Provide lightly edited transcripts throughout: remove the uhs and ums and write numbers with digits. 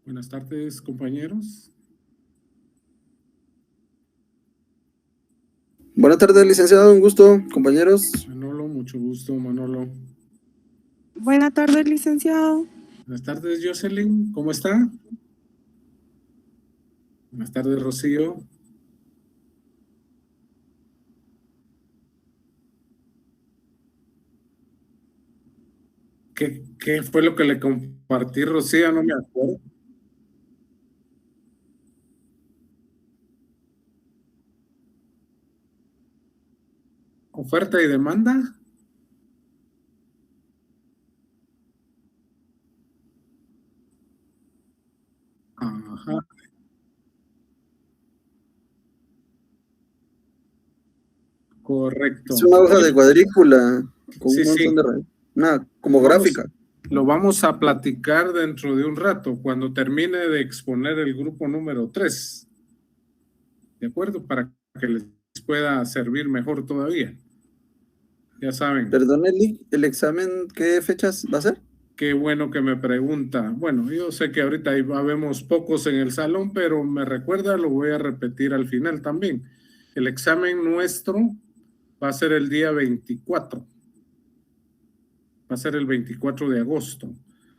Buenas tardes, compañeros. Buenas tardes, licenciado. Un gusto, compañeros. Manolo, mucho gusto, Manolo. Buenas tardes, licenciado. Buenas tardes, Jocelyn. ¿Cómo está? Buenas tardes, Rocío. ¿Qué fue lo que le compartí, Rocío? No me acuerdo. ¿Oferta y demanda? Ajá, correcto. Es una hoja de cuadrícula con Sí, un montón sí. de... Una, como gráfica. Lo vamos a platicar dentro de un rato, cuando termine de exponer el grupo número 3. ¿De acuerdo? Para que les pueda servir mejor todavía. Ya saben. Perdón, el examen, ¿qué fechas va a ser? Qué bueno que me pregunta. Bueno, yo sé que ahorita habemos pocos en el salón, pero me recuerda, lo voy a repetir al final también. El examen nuestro va a ser el día 24. Va a ser el 24 de agosto.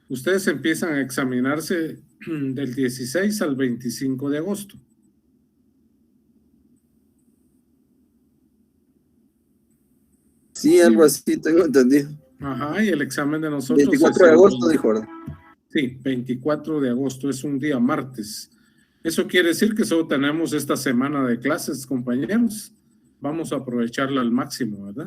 Ustedes empiezan a examinarse del 16 al 25 de agosto. Sí, algo así, tengo entendido. Ajá, y el examen de nosotros 24 de agosto, dijo, ¿verdad? Sí, 24 de agosto, es un día martes. Eso quiere decir que solo tenemos esta semana de clases, compañeros. Vamos a aprovecharla al máximo, ¿verdad?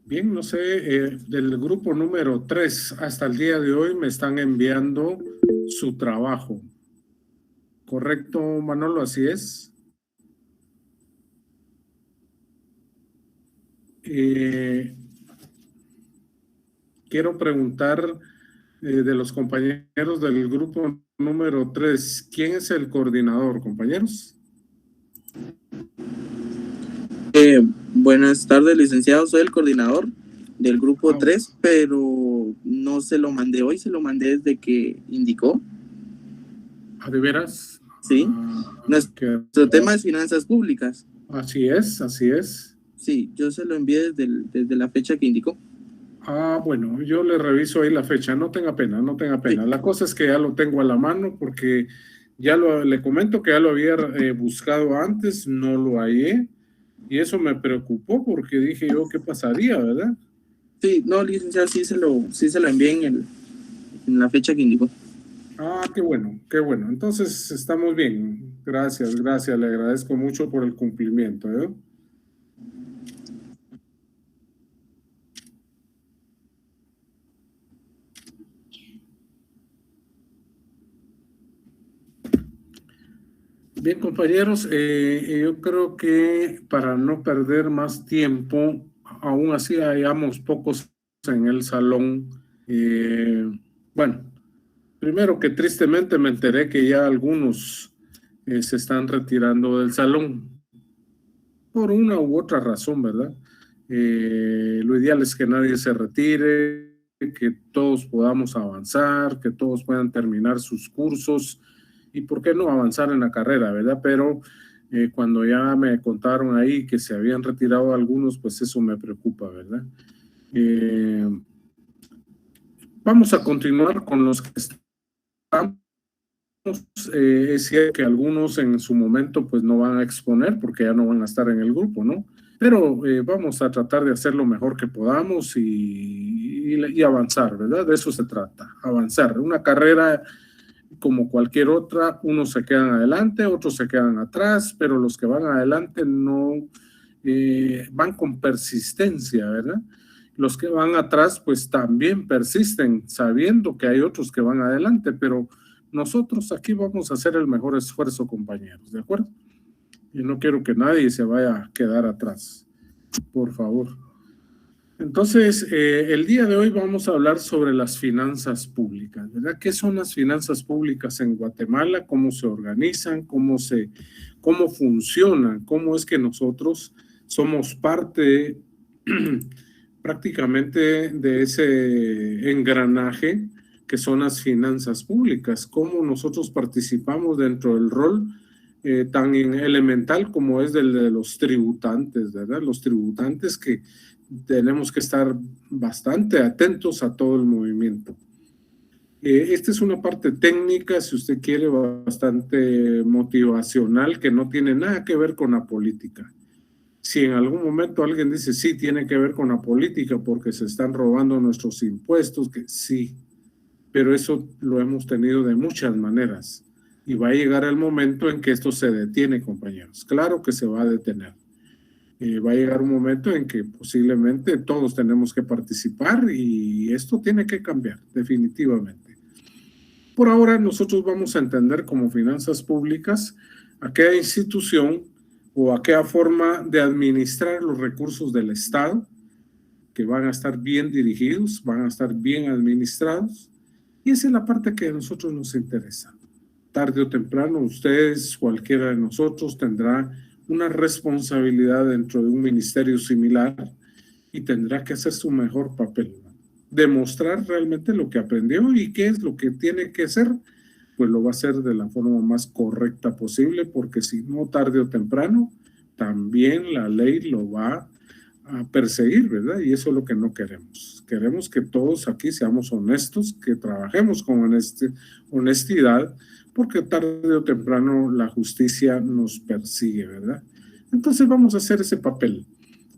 Bien, no sé, del grupo número 3 hasta el día de hoy me están enviando su trabajo. ¿Correcto, Manolo? Así es. Quiero preguntar de los compañeros del grupo número 3, ¿quién es el coordinador, compañeros? Buenas tardes, licenciado. Soy el coordinador del grupo 3, pero no se lo mandé hoy, se lo mandé desde que indicó. ¿Ah, de veras? Sí. Nuestro tema es finanzas públicas. Así es, así es. Sí, yo se lo envié desde la fecha que indicó. Ah, bueno, yo le reviso ahí la fecha, no tenga pena, no tenga pena. Sí. La cosa es que ya lo tengo a la mano porque ya le comento que ya lo había buscado antes, no lo hallé y eso me preocupó porque dije yo, ¿qué pasaría, verdad? Sí, no, licenciado, sí se lo envié en la fecha que indicó. Ah, qué bueno, qué bueno. Entonces estamos bien. Gracias, gracias, le agradezco mucho por el cumplimiento, ¿eh? Bien, compañeros, yo creo que para no perder más tiempo, aún así hayamos pocos en el salón. Bueno, primero que tristemente me enteré que ya algunos se están retirando del salón por una u otra razón, ¿verdad? Lo ideal es que nadie se retire, que todos podamos avanzar, que todos puedan terminar sus cursos y por qué no avanzar en la carrera, ¿verdad? Pero cuando ya me contaron ahí que se habían retirado algunos, pues eso me preocupa, ¿verdad? Vamos a continuar con los que están. Es cierto que algunos en su momento pues no van a exponer porque ya no van a estar en el grupo, ¿no? Pero vamos a tratar de hacer lo mejor que podamos y avanzar, ¿verdad? De eso se trata, avanzar. Una carrera como cualquier otra, unos se quedan adelante, otros se quedan atrás, pero los que van adelante no van con persistencia, ¿verdad? Los que van atrás pues también persisten, sabiendo que hay otros que van adelante, pero nosotros aquí vamos a hacer el mejor esfuerzo, compañeros, ¿de acuerdo? Y no quiero que nadie se vaya a quedar atrás, por favor. Entonces, el día de hoy vamos a hablar sobre las finanzas públicas, ¿verdad? ¿Qué son las finanzas públicas en Guatemala? ¿Cómo se organizan? ¿Cómo funcionan? ¿Cómo es que nosotros somos parte prácticamente de ese engranaje que son las finanzas públicas? ¿Cómo nosotros participamos dentro del rol tan elemental como es del de los tributantes, ¿verdad? Los tributantes que tenemos que estar bastante atentos a todo el movimiento. Esta es una parte técnica, si usted quiere, bastante motivacional, que no tiene nada que ver con la política. Si en algún momento alguien dice, sí, tiene que ver con la política porque se están robando nuestros impuestos, que sí, pero eso lo hemos tenido de muchas maneras. Y va a llegar el momento en que esto se detiene, compañeros. Claro que se va a detener. Va a llegar un momento en que posiblemente todos tenemos que participar y esto tiene que cambiar, definitivamente. Por ahora nosotros vamos a entender como finanzas públicas aquella institución o aquella forma de administrar los recursos del Estado que van a estar bien dirigidos, van a estar bien administrados, y esa es la parte que a nosotros nos interesa. Tarde o temprano, ustedes, cualquiera de nosotros, tendrá una responsabilidad dentro de un ministerio similar y tendrá que hacer su mejor papel, ¿no? Demostrar realmente lo que aprendió y qué es lo que tiene que hacer, pues lo va a hacer de la forma más correcta posible, porque si no, tarde o temprano, también la ley lo va a perseguir, ¿verdad? Y eso es lo que no queremos. Queremos que todos aquí seamos honestos, que trabajemos con honestidad, porque tarde o temprano la justicia nos persigue, ¿verdad? Entonces vamos a hacer ese papel.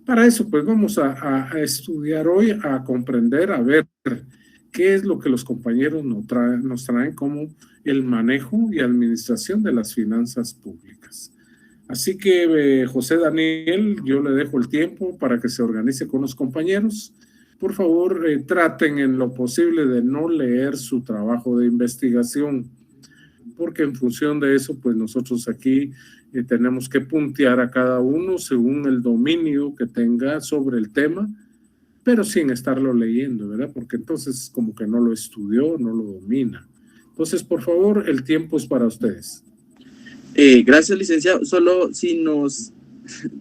Para eso, pues vamos a estudiar hoy, a comprender, a ver qué es lo que los compañeros nos traen como el manejo y administración de las finanzas públicas. Así que, José Daniel, yo le dejo el tiempo para que se organice con los compañeros. Por favor, traten en lo posible de no leer su trabajo de investigación, porque en función de eso, pues nosotros aquí tenemos que puntear a cada uno según el dominio que tenga sobre el tema, pero sin estarlo leyendo, ¿verdad? Porque entonces como que no lo estudió, no lo domina. Entonces, por favor, el tiempo es para ustedes. Gracias, licenciado. Solo si nos,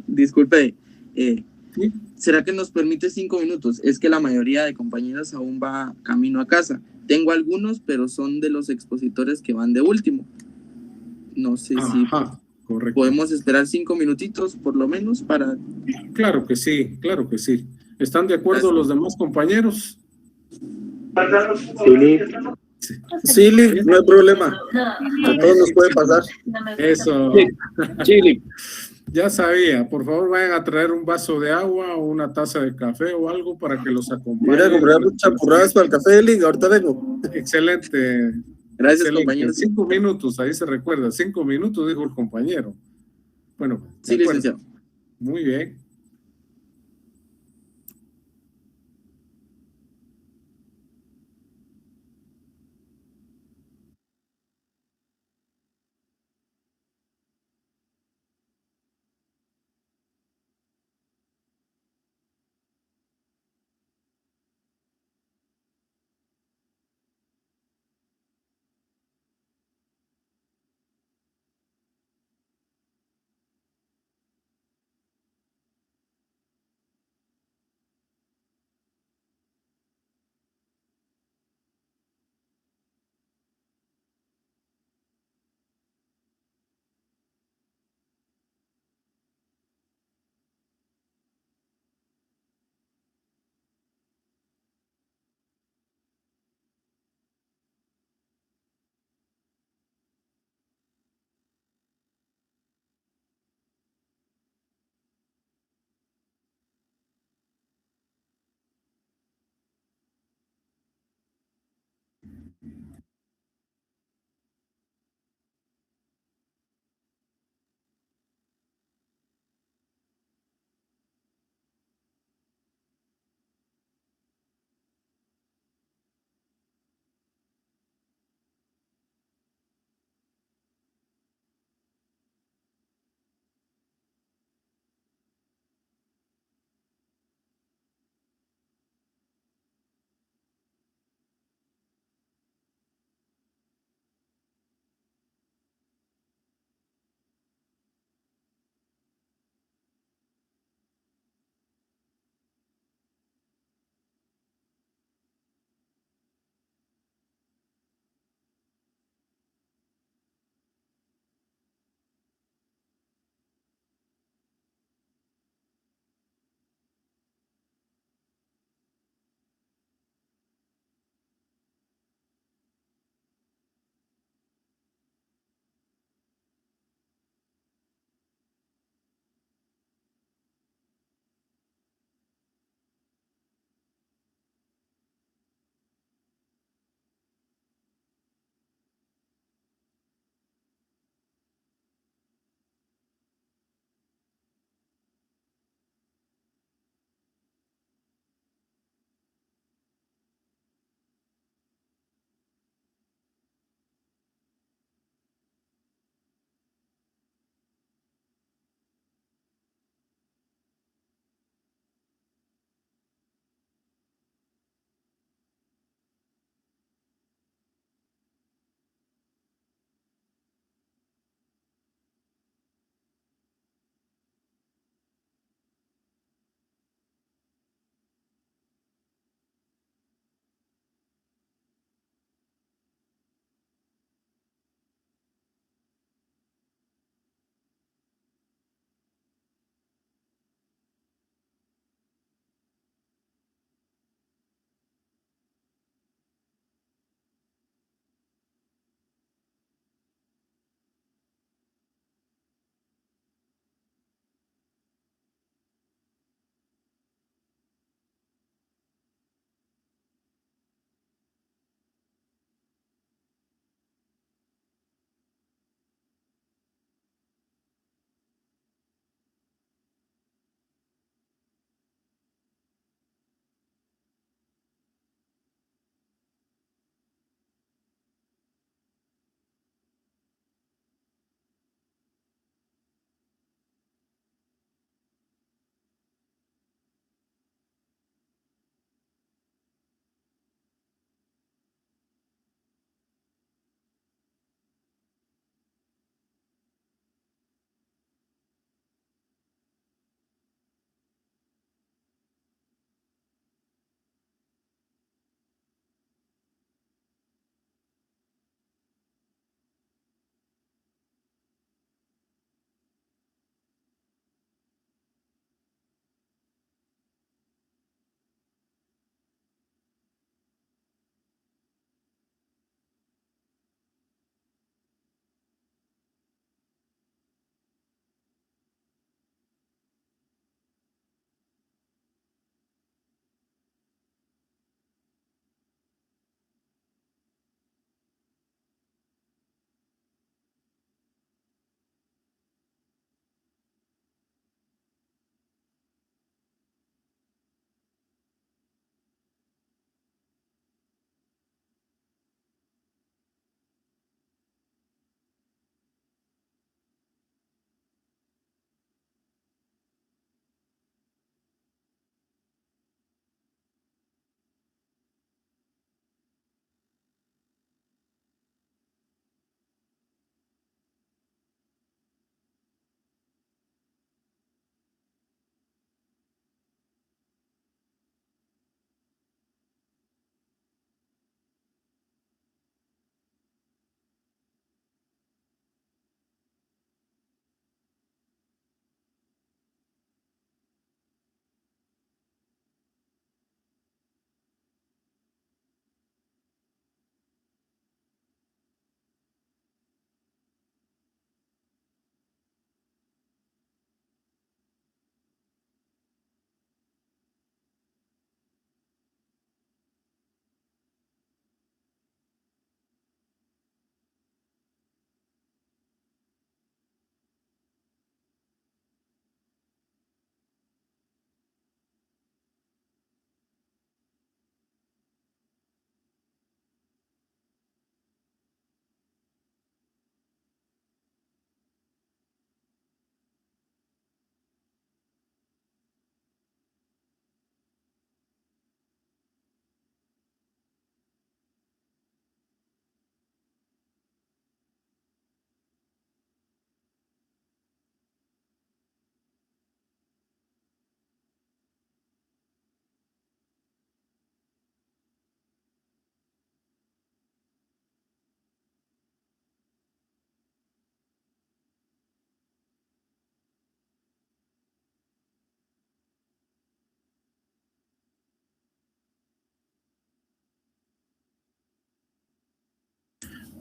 disculpe, ¿Sí? ¿será que nos permite 5 minutos? Es que la mayoría de compañeros aún va camino a casa. Tengo algunos, pero son de los expositores que van de último. No sé si correcto. podemos esperar 5 minutitos por lo menos para... Claro que sí, claro que sí. ¿Están de acuerdo Gracias. los demás compañeros? Sí, no hay problema. A todos nos puede pasar. Eso. Chile. Ya sabía. Por favor, vayan a traer un vaso de agua o una taza de café o algo para que los acompañe. Mira, comprar champurradas para el café, Eli. Ahorita vengo. Excelente. Gracias, Excelente. compañeros. 5 minutos, ahí se recuerda. 5 minutos, dijo el compañero. Bueno, Sí, de acuerdo. licenciado. Muy bien.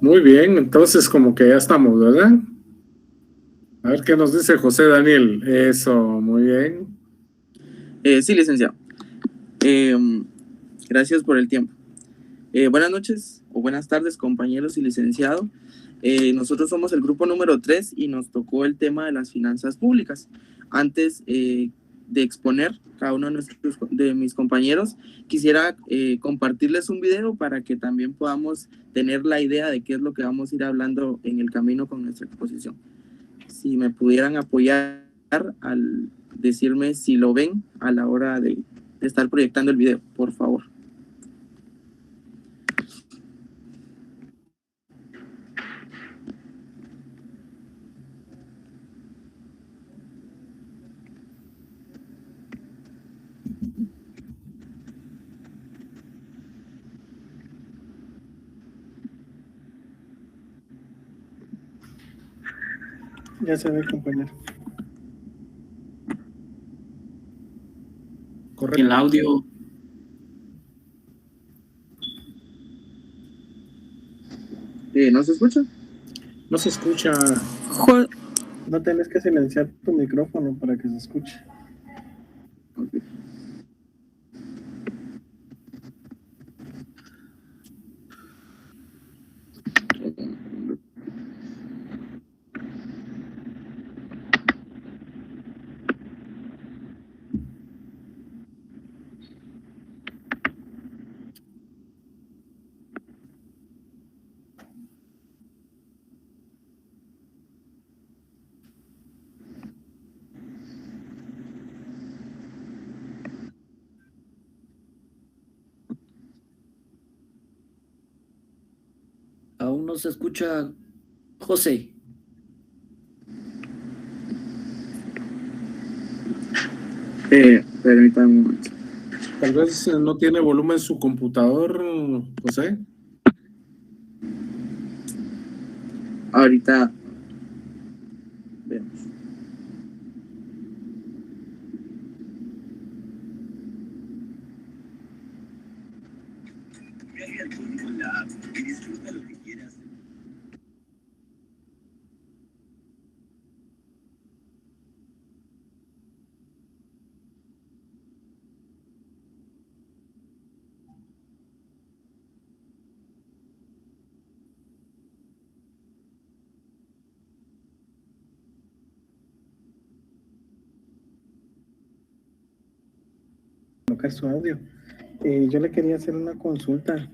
Muy bien, entonces como que ya estamos, ¿verdad? A ver qué nos dice José Daniel. Eso, muy bien. Sí, licenciado. Gracias por el tiempo. Buenas noches o buenas tardes, compañeros y licenciado. Nosotros somos el grupo número 3 y nos tocó el tema de las finanzas públicas. Antes de exponer cada uno de mis compañeros, quisiera compartirles un video para que también podamos tener la idea de qué es lo que vamos a ir hablando en el camino con nuestra exposición. Si me pudieran apoyar al decirme si lo ven a la hora de estar proyectando el video, por favor. Ya se ve, compañero. Correcto. El audio. ¿No se escucha? No se escucha. No tenés que silenciar tu micrófono para que se escuche. Okay. Aún no se escucha, José. Permítame un momento. Tal vez no tiene volumen su computador, José. Ahorita vemos. Colocar su audio. Yo le quería hacer una consulta.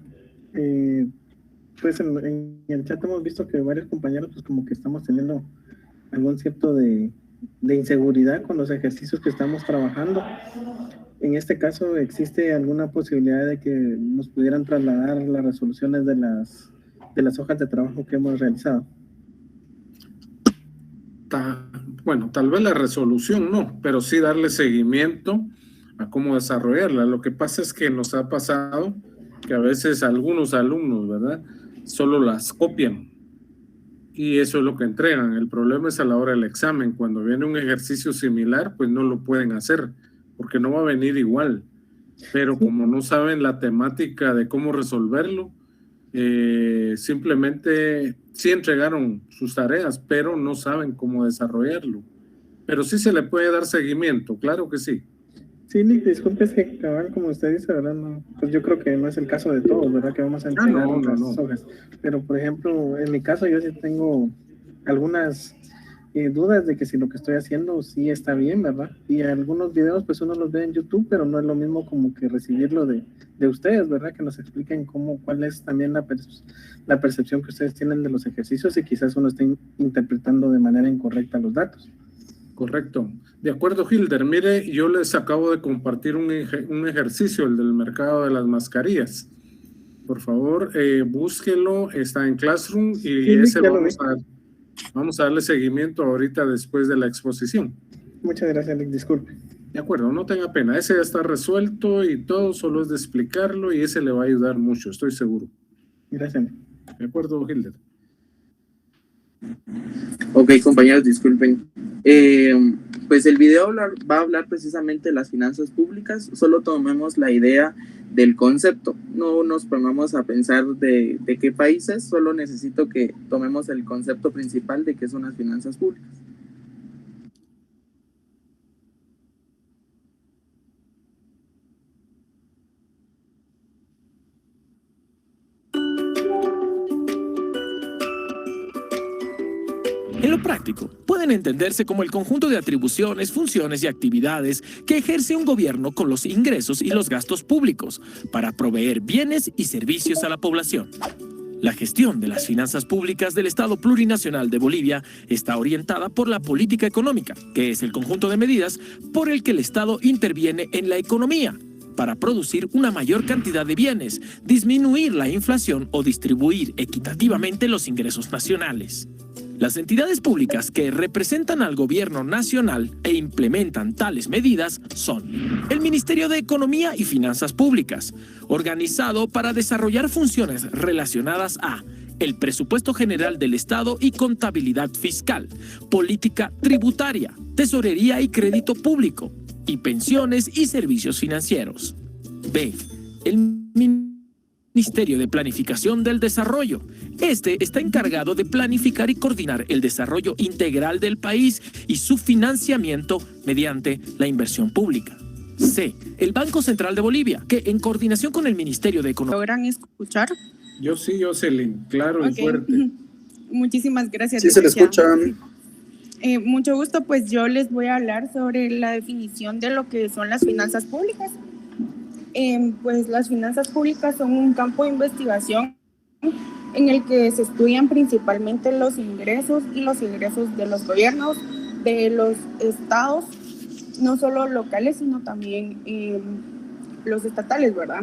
Pues en el chat hemos visto que varios compañeros pues como que estamos teniendo algún cierto de inseguridad con los ejercicios que estamos trabajando. En este caso, ¿existe alguna posibilidad de que nos pudieran trasladar las resoluciones de las hojas de trabajo que hemos realizado? Bueno, tal vez la resolución no, pero sí darle seguimiento a cómo desarrollarla. Lo que pasa es que nos ha pasado que a veces algunos alumnos, ¿verdad?, solo las copian y eso es lo que entregan. El problema es a la hora del examen. Cuando viene un ejercicio similar, pues no lo pueden hacer porque no va a venir igual. Pero como no saben la temática de cómo resolverlo, simplemente sí entregaron sus tareas, pero no saben cómo desarrollarlo. Pero sí se le puede dar seguimiento, claro que sí. Sí, Nick, disculpe, es que cabal, como usted dice, ¿verdad? No, pues yo creo que no es el caso de todos, ¿verdad? Que vamos a entregar las hojas. Pero, por ejemplo, en mi caso yo sí tengo algunas dudas de que si lo que estoy haciendo sí está bien, ¿verdad? Y algunos videos, pues uno los ve en YouTube, pero no es lo mismo como que recibirlo de ustedes, ¿verdad? Que nos expliquen cuál es también la percepción que ustedes tienen de los ejercicios y quizás uno esté interpretando de manera incorrecta los datos. Correcto. De acuerdo, Hilder. Mire, yo les acabo de compartir un ejercicio, el del mercado de las mascarillas. Por favor, búsquelo, está en Classroom y sí, ese vamos a darle seguimiento ahorita después de la exposición. Muchas gracias, Nick, disculpe. De acuerdo, no tenga pena, ese ya está resuelto y todo, solo es de explicarlo y ese le va a ayudar mucho, estoy seguro. Gracias. De acuerdo, Hilder. Ok, compañeros, disculpen. Pues el video va a hablar precisamente de las finanzas públicas, solo tomemos la idea del concepto, no nos pongamos a pensar de qué países, solo necesito que tomemos el concepto principal de qué son las finanzas públicas. En lo práctico, pueden entenderse como el conjunto de atribuciones, funciones y actividades que ejerce un gobierno con los ingresos y los gastos públicos para proveer bienes y servicios a la población. La gestión de las finanzas públicas del Estado Plurinacional de Bolivia está orientada por la política económica, que es el conjunto de medidas por el que el Estado interviene en la economía para producir una mayor cantidad de bienes, disminuir la inflación o distribuir equitativamente los ingresos nacionales. Las entidades públicas que representan al gobierno nacional e implementan tales medidas son el Ministerio de Economía y Finanzas Públicas, organizado para desarrollar funciones relacionadas a el presupuesto general del Estado y contabilidad fiscal, política tributaria, tesorería y crédito público, y pensiones y servicios financieros. B. El Ministerio de Planificación del Desarrollo. Este está encargado de planificar y coordinar el desarrollo integral del país y su financiamiento mediante la inversión pública. C. El Banco Central de Bolivia, que en coordinación con el Ministerio de Economía... ¿Logran escuchar? Yo sí, Jocelyn, claro y fuerte. Muchísimas gracias. Sí, se le escucha. Mucho gusto, pues yo les voy a hablar sobre la definición de lo que son las finanzas públicas. Pues las finanzas públicas son un campo de investigación en el que se estudian principalmente los ingresos y los egresos de los gobiernos, de los estados, no solo locales, sino también los estatales, ¿verdad?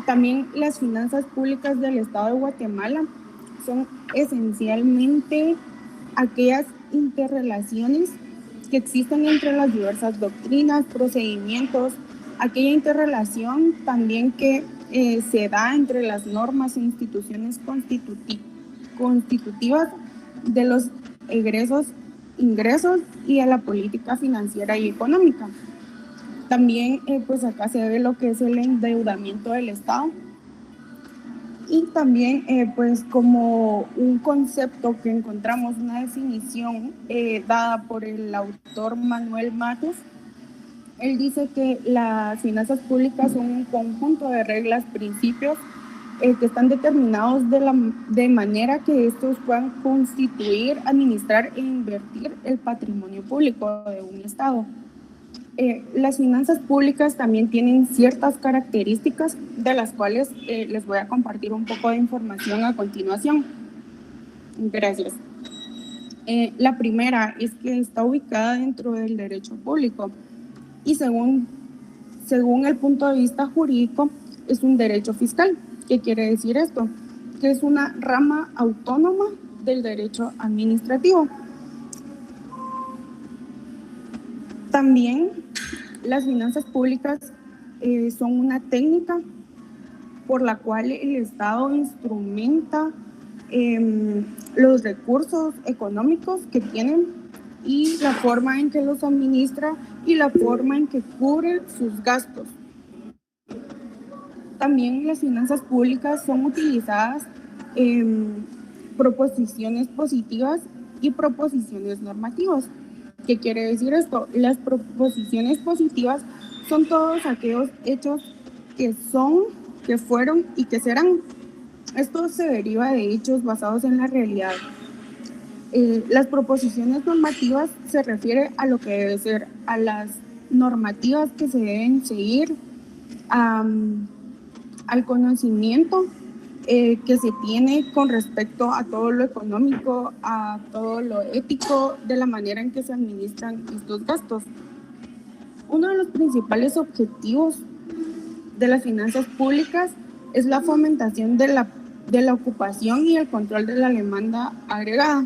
También las finanzas públicas del Estado de Guatemala son esencialmente aquellas interrelaciones que existen entre las diversas doctrinas, procedimientos, aquella interrelación también que se da entre las normas e instituciones constitutivas de los ingresos y a la política financiera y económica. También pues acá se ve lo que es el endeudamiento del Estado y también pues como un concepto que encontramos, una definición dada por el autor Manuel Matos. Él dice que las finanzas públicas son un conjunto de reglas, principios que están determinados de manera que estos puedan constituir, administrar e invertir el patrimonio público de un Estado. Las finanzas públicas también tienen ciertas características de las cuales les voy a compartir un poco de información a continuación. Gracias. La primera es que está ubicada dentro del derecho público y según el punto de vista jurídico es un derecho fiscal. ¿Qué quiere decir esto? Que es una rama autónoma del derecho administrativo. También las finanzas públicas son una técnica por la cual el Estado instrumenta los recursos económicos que tienen y la forma en que los administra y la forma en que cubre sus gastos. También las finanzas públicas son utilizadas en proposiciones positivas y proposiciones normativas. ¿Qué quiere decir esto? Las proposiciones positivas son todos aquellos hechos que son, que fueron y que serán. Esto se deriva de hechos basados en la realidad. Las proposiciones normativas se refiere a lo que debe ser, a las normativas que se deben seguir, al conocimiento que se tiene con respecto a todo lo económico, a todo lo ético, de la manera en que se administran estos gastos. Uno de los principales objetivos de las finanzas públicas es la fomentación de la ocupación y el control de la demanda agregada.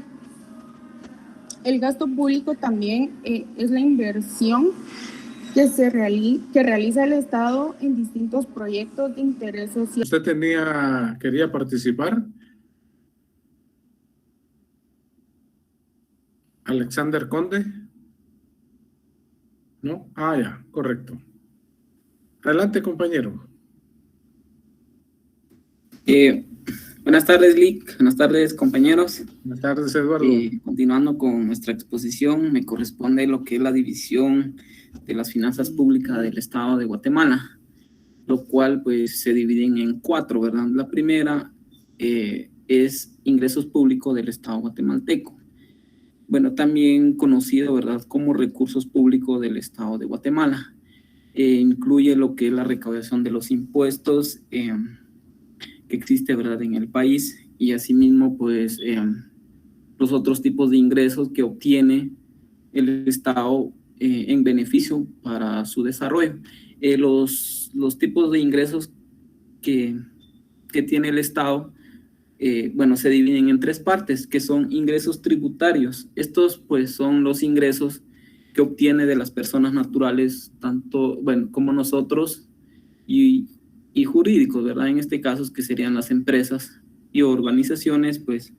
El gasto público también es la inversión que realiza el Estado en distintos proyectos de interés social. ¿Usted quería participar? Alexander Conde. ¿no? Ah, ya, correcto. Adelante, compañero. Buenas tardes, Lick. Buenas tardes, compañeros. Buenas tardes, Eduardo. Continuando con nuestra exposición, me corresponde lo que es la división de las finanzas públicas del Estado de Guatemala, lo cual pues se dividen en 4, ¿verdad? La primera es ingresos públicos del Estado guatemalteco. Bueno, también conocido, ¿verdad?, como recursos públicos del Estado de Guatemala. Incluye lo que es la recaudación de los impuestos que existe, ¿verdad?, en el país, y asimismo pues los otros tipos de ingresos que obtiene el Estado en beneficio para su desarrollo. Los tipos de ingresos que tiene el Estado, bueno, se dividen en 3 partes, que son ingresos tributarios. Estos pues son los ingresos que obtiene de las personas naturales, tanto, bueno, como nosotros, y jurídicos, ¿verdad? En este caso, que serían las empresas y organizaciones, pues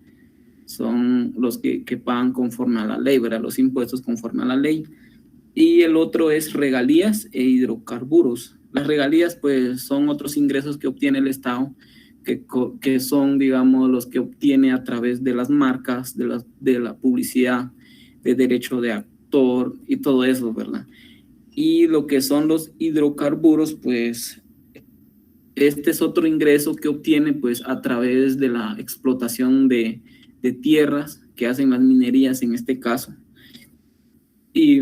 son los que pagan conforme a la ley, ¿verdad? Los impuestos conforme a la ley. Y el otro es regalías e hidrocarburos. Las regalías, pues, son otros ingresos que obtiene el Estado, que son, digamos, los que obtiene a través de las marcas, de la publicidad, de derecho de autor y todo eso, ¿verdad? Y lo que son los hidrocarburos, pues, este es otro ingreso que obtiene, pues, a través de la explotación de tierras que hacen las minerías en este caso. Y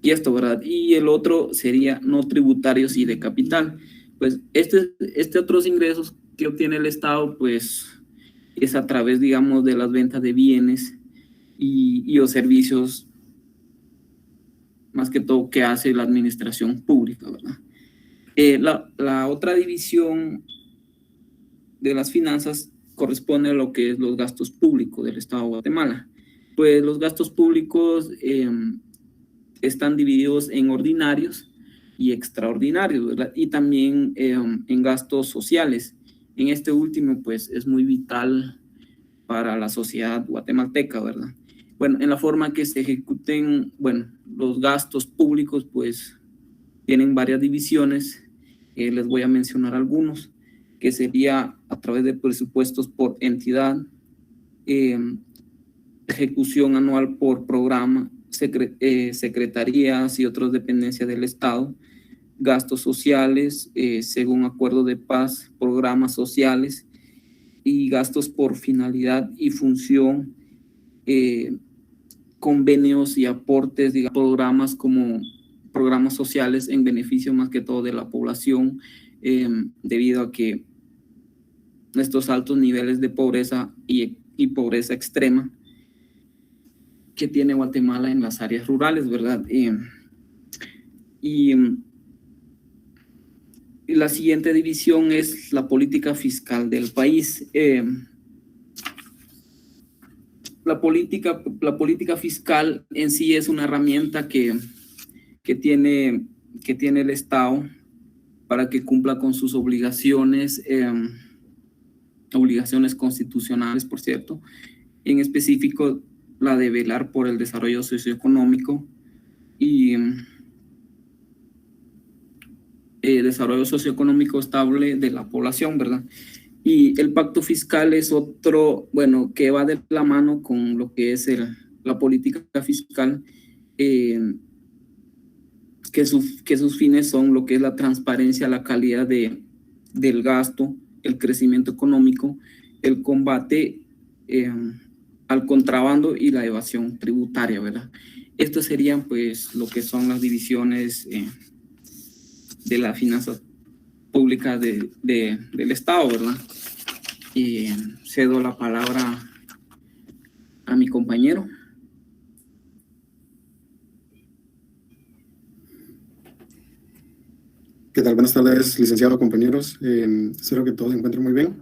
esto, ¿verdad? Y el otro sería no tributarios y de capital. Pues este otros ingresos que obtiene el Estado, pues, es a través, digamos, de las ventas de bienes y o servicios, más que todo, que hace la administración pública, ¿verdad? La otra división de las finanzas corresponde a lo que es los gastos públicos del Estado de Guatemala. Pues los gastos públicos están divididos en ordinarios y extraordinarios, ¿verdad? Y también en gastos sociales. En este último, pues, es muy vital para la sociedad guatemalteca, ¿verdad? Bueno, en la forma que se ejecuten, bueno, los gastos públicos, pues, tienen varias divisiones. Les voy a mencionar algunos, que sería a través de presupuestos por entidad, ejecución anual por programa, secretarías y otras dependencias del Estado, gastos sociales, según acuerdo de paz, programas sociales, y gastos por finalidad y función, convenios y aportes, digamos, programas como programas sociales en beneficio más que todo de la población, debido a que estos altos niveles de pobreza y pobreza extrema que tiene Guatemala en las áreas rurales, ¿verdad? Y la siguiente división es la política fiscal del país. La política fiscal en sí es una herramienta que tiene el Estado para que cumpla con sus obligaciones, obligaciones constitucionales, por cierto, en específico la de velar por el desarrollo socioeconómico y desarrollo socioeconómico estable de la población, ¿verdad? Y el pacto fiscal es otro, bueno, que va de la mano con lo que es la política fiscal, que sus fines son lo que es la transparencia, la calidad del gasto, el crecimiento económico, el combate al contrabando y la evasión tributaria, ¿verdad? Estos serían, pues, lo que son las divisiones de la finanza pública del Estado, ¿verdad? Y cedo la palabra a mi compañero. ¿Qué tal? Buenas tardes, licenciado, compañeros. Espero que todos se encuentren muy bien.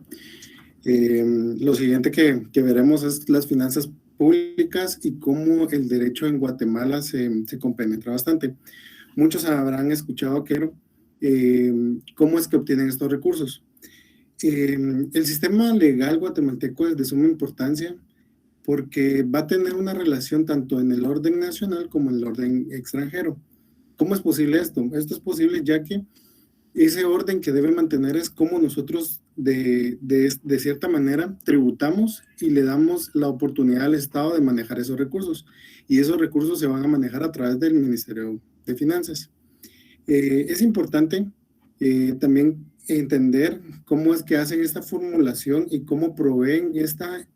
Lo siguiente que veremos es las finanzas públicas y cómo el derecho en Guatemala se compenetra bastante. Muchos habrán escuchado cómo es que obtienen estos recursos. El sistema legal guatemalteco es de suma importancia porque va a tener una relación tanto en el orden nacional como en el orden extranjero. ¿Cómo es posible esto? Esto es posible ya que ese orden que debe mantener es cómo nosotros de cierta manera tributamos y le damos la oportunidad al Estado de manejar esos recursos. Y esos recursos se van a manejar a través del Ministerio de Finanzas. Es importante también entender cómo es que hacen esta formulación y cómo proveen esta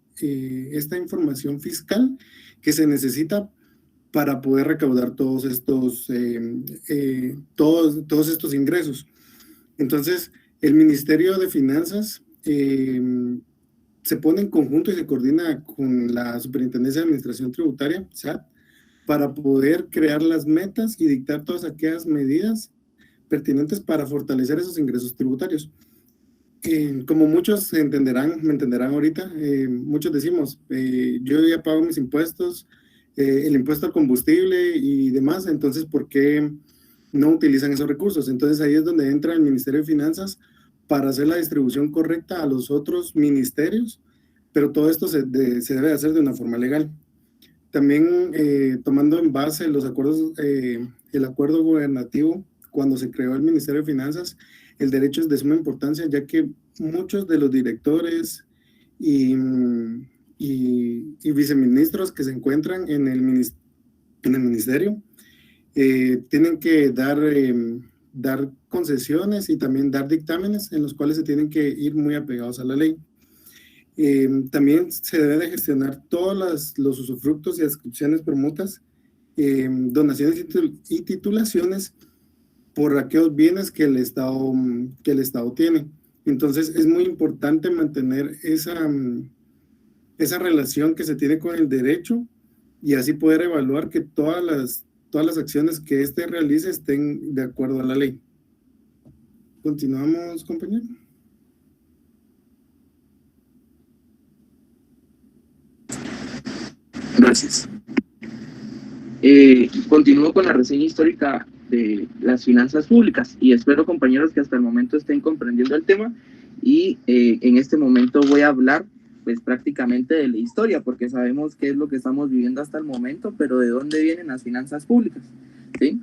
información fiscal que se necesita para poder recaudar todos estos ingresos. Entonces, el Ministerio de Finanzas se pone en conjunto y se coordina con la Superintendencia de Administración Tributaria, SAT, para poder crear las metas y dictar todas aquellas medidas pertinentes para fortalecer esos ingresos tributarios. Como muchos me entenderán ahorita, muchos decimos, yo ya pago mis impuestos, el impuesto al combustible y demás, entonces, ¿por qué no utilizan esos recursos? Entonces ahí es donde entra el Ministerio de Finanzas para hacer la distribución correcta a los otros ministerios, pero todo esto se debe hacer de una forma legal. También tomando en base los acuerdos, el acuerdo gubernativo, cuando se creó el Ministerio de Finanzas, el derecho es de suma importancia, ya que muchos de los directores y viceministros que se encuentran en el ministerio tienen que dar concesiones y también dar dictámenes en los cuales se tienen que ir muy apegados a la ley. También se debe de gestionar todos los usufructos y adscripciones, permutas, donaciones y titulaciones por aquellos bienes que el Estado tiene. Entonces es muy importante mantener esa relación que se tiene con el derecho y así poder evaluar que todas las acciones que éste realice estén de acuerdo a la ley. Continuamos, compañero. Gracias. Continúo con la reseña histórica de las finanzas públicas y espero, compañeros, que hasta el momento estén comprendiendo el tema y en este momento voy a hablar pues prácticamente de la historia, porque sabemos qué es lo que estamos viviendo hasta el momento, pero de dónde vienen las finanzas públicas, ¿sí?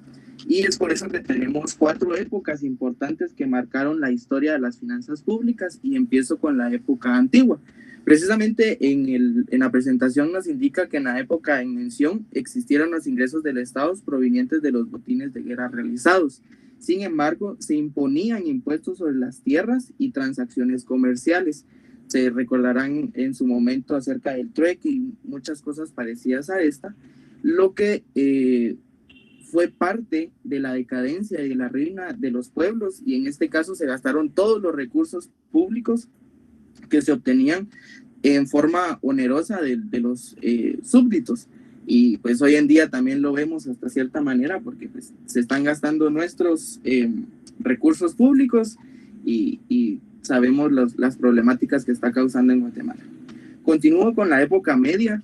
Y es por eso que tenemos 4 épocas importantes que marcaron la historia de las finanzas públicas y empiezo con la época antigua. Precisamente en la presentación nos indica que en la época en mención existieron los ingresos del Estado provenientes de los botines de guerra realizados. Sin embargo, se imponían impuestos sobre las tierras y transacciones comerciales. Se recordarán en su momento acerca del trueque y muchas cosas parecidas a esta, lo que fue parte de la decadencia y de la ruina de los pueblos, y en este caso se gastaron todos los recursos públicos que se obtenían en forma onerosa de los súbditos. Y pues hoy en día también lo vemos hasta cierta manera, porque pues, se están gastando nuestros recursos públicos y sabemos las problemáticas que está causando en Guatemala. Continúo con la época media.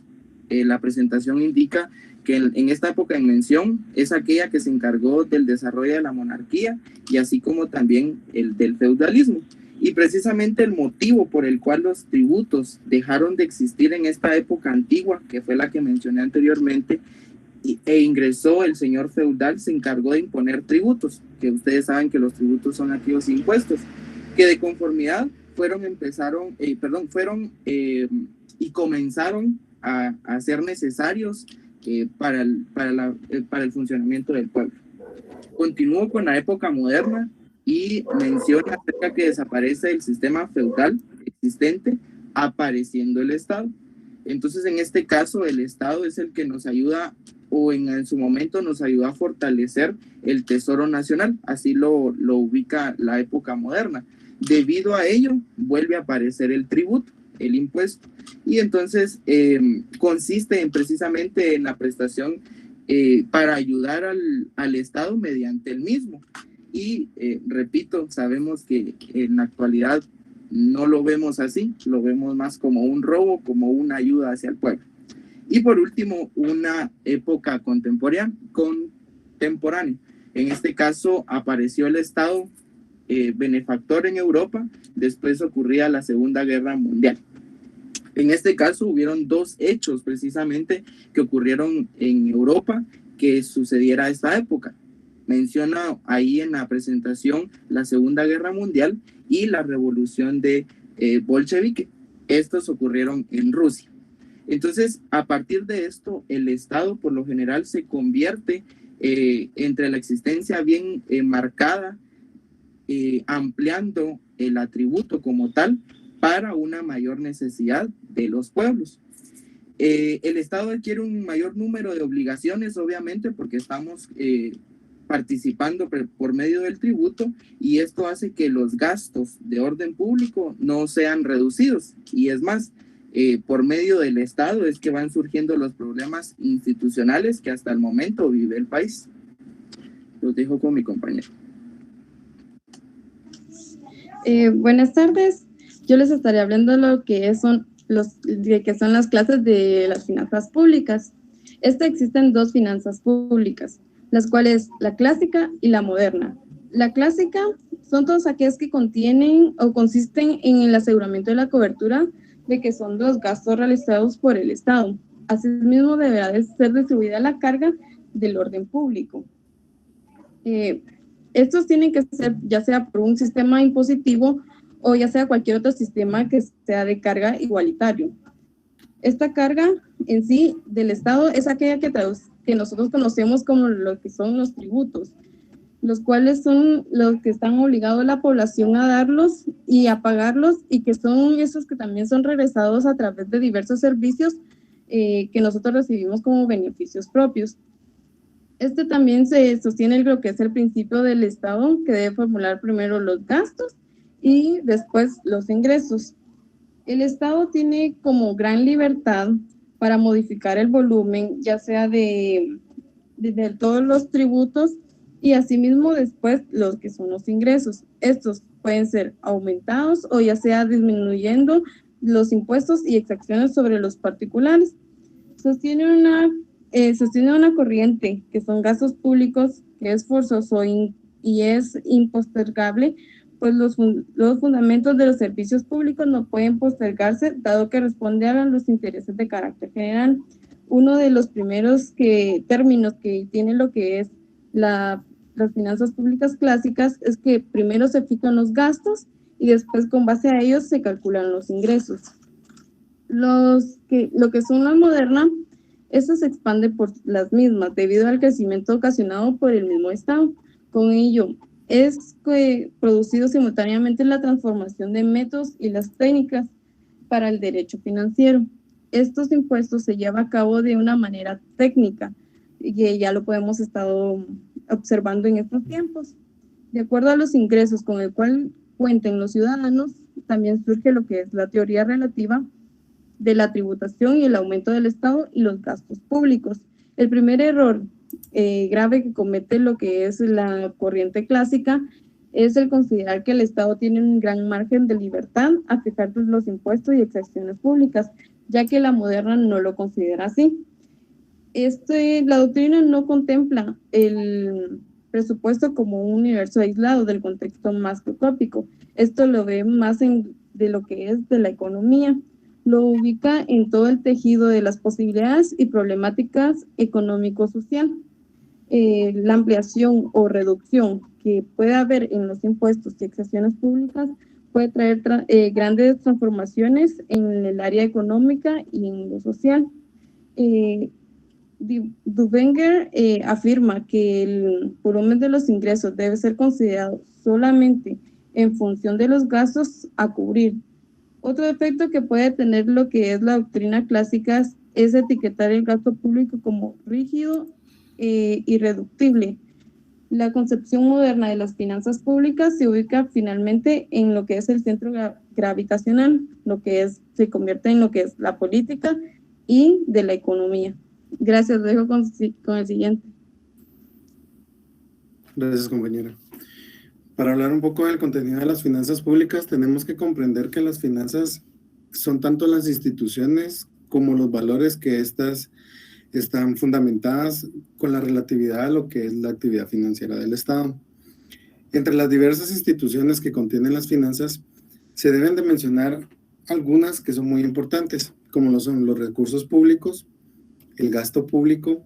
La presentación indica que en esta época en mención es aquella que se encargó del desarrollo de la monarquía y así como también el del feudalismo. Y precisamente el motivo por el cual los tributos dejaron de existir en esta época antigua, que fue la que mencioné anteriormente, e ingresó el señor feudal, se encargó de imponer tributos, que ustedes saben que los tributos son aquellos impuestos, que de conformidad comenzaron a ser necesarios para el funcionamiento del pueblo. Continúo con la época moderna y menciona acerca que desaparece el sistema feudal existente, apareciendo el Estado. Entonces, en este caso, el Estado es el que nos ayuda, o en su momento nos ayudó a fortalecer el Tesoro Nacional, así lo ubica la época moderna. Debido a ello, vuelve a aparecer el tributo, el impuesto, y entonces consiste precisamente en la prestación para ayudar al Estado mediante el mismo. Y repito, sabemos que en la actualidad no lo vemos así, lo vemos más como un robo, como una ayuda hacia el pueblo. Y por último, una época contemporánea. En este caso apareció el Estado benefactor en Europa, después ocurría la Segunda Guerra Mundial. En este caso hubieron 2 hechos precisamente que ocurrieron en Europa que sucediera a esta época. menciona ahí en la presentación la Segunda Guerra Mundial y la revolución de bolchevique. Estos ocurrieron en Rusia. Entonces, a partir de esto, el Estado por lo general se convierte entre la existencia bien marcada, ampliando el atributo como tal para una mayor necesidad de los pueblos. El Estado adquiere un mayor número de obligaciones, obviamente, porque estamos participando por medio del tributo, y esto hace que los gastos de orden público no sean reducidos. Y es más, por medio del Estado es que van surgiendo los problemas institucionales que hasta el momento vive el país. Los dejo con mi compañero. Buenas tardes. Yo les estaré hablando de lo que son las clases de las finanzas públicas. Existen dos finanzas públicas, las cuales la clásica y la moderna. La clásica son todas aquellas que contienen o consisten en el aseguramiento de la cobertura de que son los gastos realizados por el Estado. Asimismo, deberá de ser distribuida la carga del orden público. Estos tienen que ser ya sea por un sistema impositivo o ya sea cualquier otro sistema que sea de carga igualitario. Esta carga en sí del Estado es aquella que nosotros conocemos como lo que son los tributos, los cuales son los que están obligados a la población a darlos y a pagarlos, y que son esos que también son regresados a través de diversos servicios que nosotros recibimos como beneficios propios. También se sostiene lo que es el principio del Estado, que debe formular primero los gastos y después los ingresos. El Estado tiene como gran libertad para modificar el volumen, ya sea de todos los tributos, y asimismo después los que son los ingresos. Estos pueden ser aumentados o ya sea disminuyendo los impuestos y exacciones sobre los particulares. Sostiene una corriente que son gastos públicos, que es forzoso y es impostergable, pues los fundamentos de los servicios públicos no pueden postergarse, dado que responde a los intereses de carácter general. Uno de los primeros términos que tiene lo que es las finanzas públicas clásicas es que primero se fijan los gastos y después con base a ellos se calculan los ingresos. Lo que son las modernas, eso se expande por las mismas debido al crecimiento ocasionado por el mismo Estado. Con ello, es producido simultáneamente la transformación de métodos y las técnicas para el derecho financiero. Estos impuestos se llevan a cabo de una manera técnica, y ya lo podemos estar observando en estos tiempos. De acuerdo a los ingresos con el cual cuenten los ciudadanos, también surge lo que es la teoría relativa de la tributación y el aumento del Estado y los gastos públicos. El primer error grave que comete lo que es la corriente clásica es el considerar que el Estado tiene un gran margen de libertad a fijar los impuestos y exacciones públicas, ya que la moderna no lo considera así. La doctrina no contempla el presupuesto como un universo aislado del contexto macroscópico. Esto lo ve más de lo que es de la economía. Lo ubica en todo el tejido de las posibilidades y problemáticas económico-social. La ampliación o reducción que puede haber en los impuestos y exacciones públicas puede traer grandes transformaciones en el área económica y en lo social. Duvenger afirma que el volumen de los ingresos debe ser considerado solamente en función de los gastos a cubrir. Otro efecto que puede tener lo que es la doctrina clásica es etiquetar el gasto público como rígido e irreductible. La concepción moderna de las finanzas públicas se ubica finalmente en lo que es el centro gravitacional, se convierte en lo que es la política y de la economía. Gracias, dejo con el siguiente. Gracias, compañera. Para hablar un poco del contenido de las finanzas públicas, tenemos que comprender que las finanzas son tanto las instituciones como los valores que éstas están fundamentadas con la relatividad a lo que es la actividad financiera del Estado. Entre las diversas instituciones que contienen las finanzas, se deben de mencionar algunas que son muy importantes, como lo son los recursos públicos, el gasto público,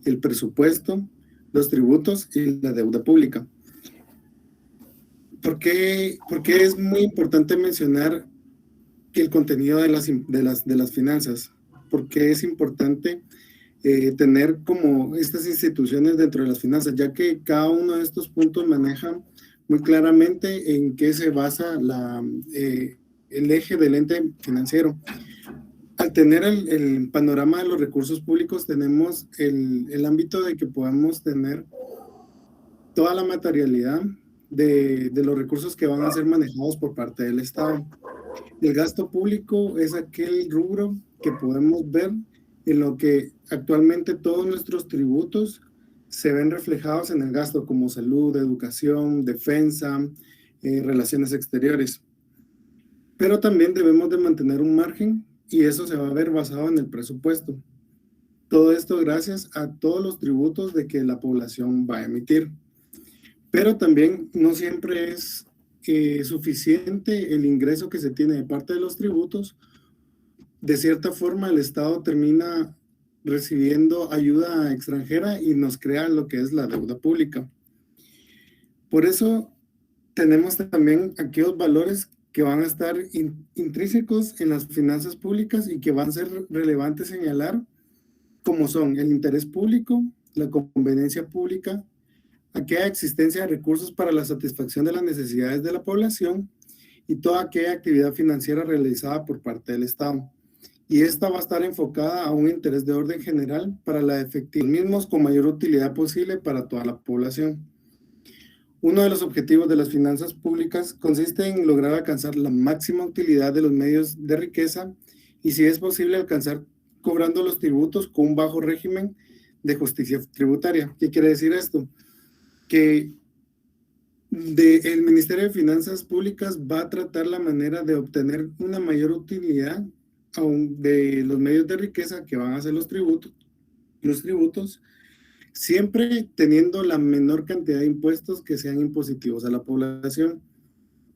el presupuesto, los tributos y la deuda pública. ¿Por qué es muy importante mencionar que el contenido de las finanzas? Porque es importante tener como estas instituciones dentro de las finanzas, ya que cada uno de estos puntos maneja muy claramente en qué se basa el eje del ente financiero. Al tener el panorama de los recursos públicos, tenemos el ámbito de que podamos tener toda la materialidad de los recursos que van a ser manejados por parte del Estado. El gasto público es aquel rubro que podemos ver en lo que actualmente todos nuestros tributos se ven reflejados en el gasto, como salud, educación, defensa, relaciones exteriores. Pero también debemos de mantener un margen y eso se va a ver basado en el presupuesto. Todo esto gracias a todos los tributos de que la población va a emitir. Pero también no siempre es suficiente el ingreso que se tiene de parte de los tributos. De cierta forma, el Estado termina recibiendo ayuda extranjera y nos crea lo que es la deuda pública. Por eso tenemos también aquellos valores que van a estar intrínsecos en las finanzas públicas y que van a ser relevantes señalar, como son el interés público, la conveniencia pública, aquella existencia de recursos para la satisfacción de las necesidades de la población y toda aquella actividad financiera realizada por parte del Estado. Y esta va a estar enfocada a un interés de orden general para la efectividad mismos con mayor utilidad posible para toda la población. Uno de los objetivos de las finanzas públicas consiste en lograr alcanzar la máxima utilidad de los medios de riqueza y, si es posible, alcanzar cobrando los tributos con un bajo régimen de justicia tributaria. ¿Qué quiere decir esto? Que el Ministerio de Finanzas Públicas va a tratar la manera de obtener una mayor utilidad de los medios de riqueza que van a ser los tributos, siempre teniendo la menor cantidad de impuestos que sean impositivos a la población,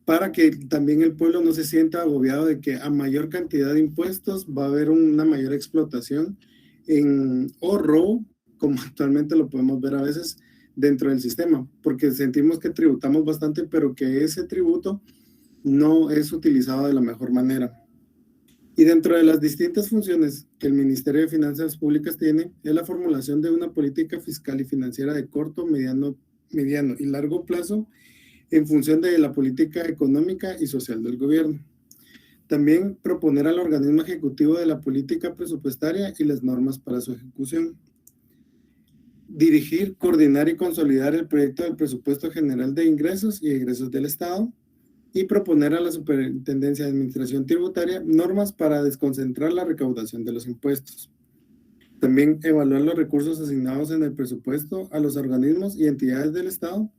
para que también el pueblo no se sienta agobiado de que a mayor cantidad de impuestos va a haber una mayor explotación o robo, como actualmente lo podemos ver a veces dentro del sistema, porque sentimos que tributamos bastante, pero que ese tributo no es utilizado de la mejor manera. Y dentro de las distintas funciones que el Ministerio de Finanzas Públicas tiene, es la formulación de una política fiscal y financiera de corto, mediano y largo plazo en función de la política económica y social del gobierno. También proponer al organismo ejecutivo de la política presupuestaria y las normas para su ejecución. Dirigir, coordinar y consolidar el proyecto del presupuesto general de ingresos y egresos del Estado, y proponer a la Superintendencia de Administración Tributaria normas para desconcentrar la recaudación de los impuestos. También evaluar los recursos asignados en el presupuesto a los organismos y entidades del Estado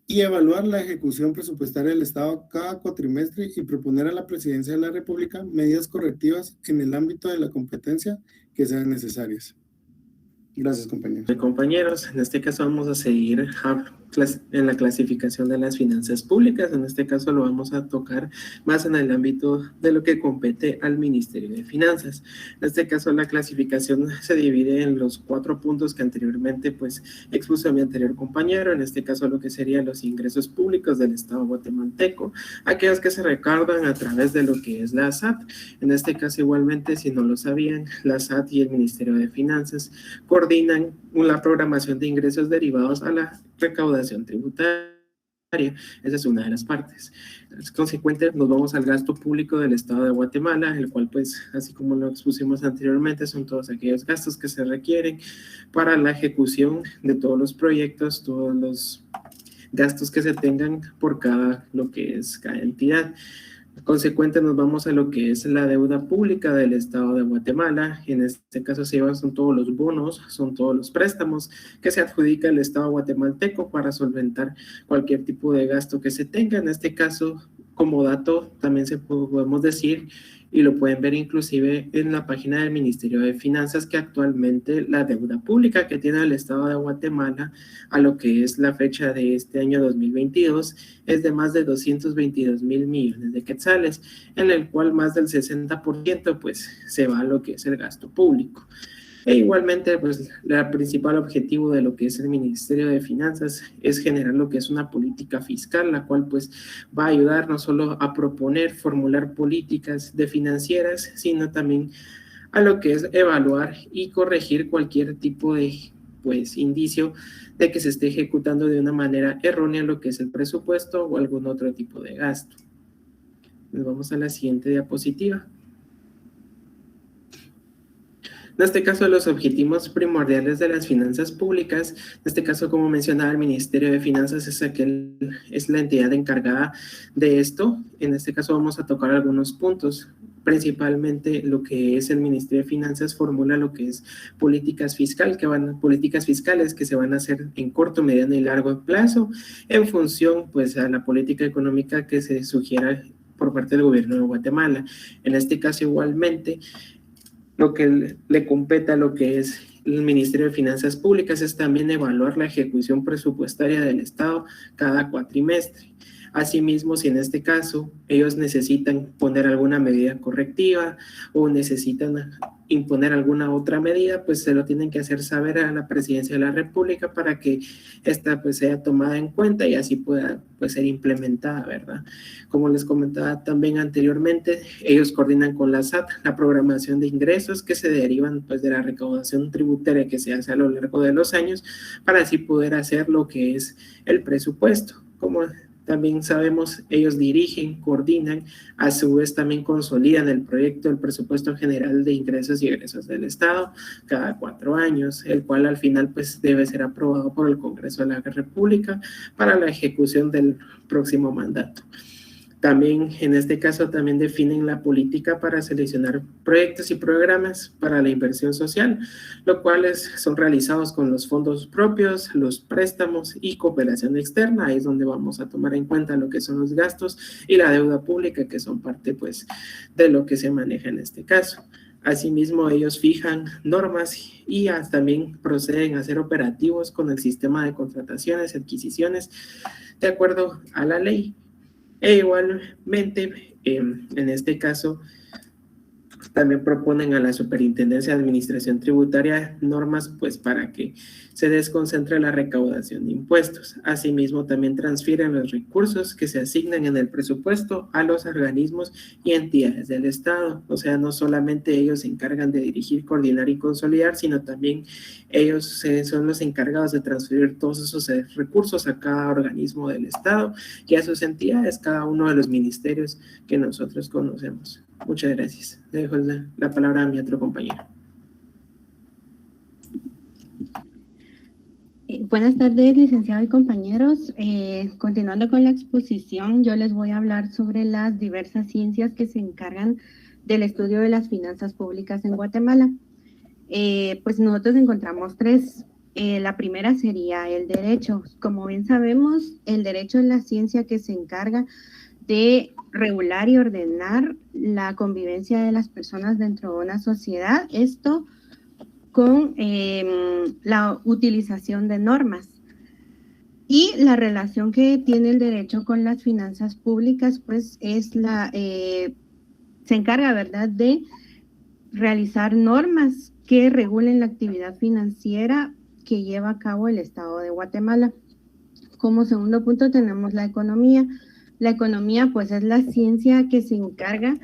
y evaluar la ejecución presupuestaria del Estado cada cuatrimestre y proponer a la Presidencia de la República medidas correctivas en el ámbito de la competencia que sean necesarias. Gracias, compañeros. Compañeros, en este caso vamos a seguir en la clasificación de las finanzas públicas. En este caso lo vamos a tocar más en el ámbito de lo que compete al Ministerio de Finanzas. En este caso la clasificación se divide en los 4 puntos que anteriormente pues expuso mi anterior compañero. En este caso lo que serían los ingresos públicos del Estado guatemalteco, aquellos que se recaudan a través de lo que es la SAT. En este caso igualmente, si no lo sabían, la SAT y el Ministerio de Finanzas coordinan la programación de ingresos derivados a la recaudación tributaria. Esa es una de las partes. Consecuente, nos vamos al gasto público del Estado de Guatemala, el cual, pues, así como lo expusimos anteriormente, son todos aquellos gastos que se requieren para la ejecución de todos los proyectos, todos los gastos que se tengan por cada entidad. Consecuente, nos vamos a lo que es la deuda pública del Estado de Guatemala. En este caso son todos los bonos, son todos los préstamos que se adjudica el Estado guatemalteco para solventar cualquier tipo de gasto que se tenga. En este caso, como dato, también podemos decir, y lo pueden ver inclusive en la página del Ministerio de Finanzas, que actualmente la deuda pública que tiene el Estado de Guatemala a lo que es la fecha de este año 2022 es de más de 222 mil millones de quetzales, en el cual más del 60% pues se va a lo que es el gasto público. E igualmente, pues, el principal objetivo de lo que es el Ministerio de Finanzas es generar lo que es una política fiscal, la cual pues va a ayudar no solo a proponer, formular políticas de financieras, sino también a lo que es evaluar y corregir cualquier tipo de pues indicio de que se esté ejecutando de una manera errónea lo que es el presupuesto o algún otro tipo de gasto. Nos vamos a la siguiente diapositiva. En este caso, los objetivos primordiales de las finanzas públicas, en este caso, como mencionaba, el Ministerio de Finanzas es la entidad encargada de esto. En este caso vamos a tocar algunos puntos. Principalmente lo que es el Ministerio de Finanzas formula lo que es políticas fiscales que se van a hacer en corto, mediano y largo plazo en función pues a la política económica que se sugiera por parte del gobierno de Guatemala. En este caso igualmente lo que le compete a lo que es el Ministerio de Finanzas Públicas es también evaluar la ejecución presupuestaria del Estado cada cuatrimestre. Asimismo, si en este caso ellos necesitan poner alguna medida correctiva o necesitan imponer alguna otra medida, pues se lo tienen que hacer saber a la Presidencia de la República para que esta pues sea tomada en cuenta y así pueda pues ser implementada, ¿verdad? Como les comentaba también anteriormente, ellos coordinan con la SAT la programación de ingresos que se derivan pues de la recaudación tributaria que se hace a lo largo de los años para así poder hacer lo que es el presupuesto. Como también sabemos, ellos dirigen, coordinan, a su vez también consolidan el proyecto del presupuesto general de ingresos y egresos del Estado cada 4 años, el cual al final pues debe ser aprobado por el Congreso de la República para la ejecución del próximo mandato. También, en este caso, también definen la política para seleccionar proyectos y programas para la inversión social, los cuales son realizados con los fondos propios, los préstamos y cooperación externa. Ahí es donde vamos a tomar en cuenta lo que son los gastos y la deuda pública, que son parte, pues, de lo que se maneja en este caso. Asimismo, ellos fijan normas y también proceden a ser operativos con el sistema de contrataciones y adquisiciones de acuerdo a la ley. E igualmente, en este caso, también proponen a la Superintendencia de Administración Tributaria normas pues para que se desconcentre la recaudación de impuestos. Asimismo, también transfieren los recursos que se asignan en el presupuesto a los organismos y entidades del Estado. O sea, no solamente ellos se encargan de dirigir, coordinar y consolidar, sino también ellos son los encargados de transferir todos esos recursos a cada organismo del Estado y a sus entidades, cada uno de los ministerios que nosotros conocemos. Muchas gracias. Le dejo la palabra a mi otro compañero. Buenas tardes, licenciado y compañeros. Continuando con la exposición, yo les voy a hablar sobre las diversas ciencias que se encargan del estudio de las finanzas públicas en Guatemala. Pues nosotros encontramos 3. La primera sería el derecho. Como bien sabemos, el derecho es la ciencia que se encarga de regular y ordenar la convivencia de las personas dentro de una sociedad. Esto con la utilización de normas. Y la relación que tiene el derecho con las finanzas públicas, pues es se encarga, ¿verdad?, de realizar normas que regulen la actividad financiera que lleva a cabo el Estado de Guatemala. Como segundo punto tenemos la economía. La economía, pues, es la ciencia que se encarga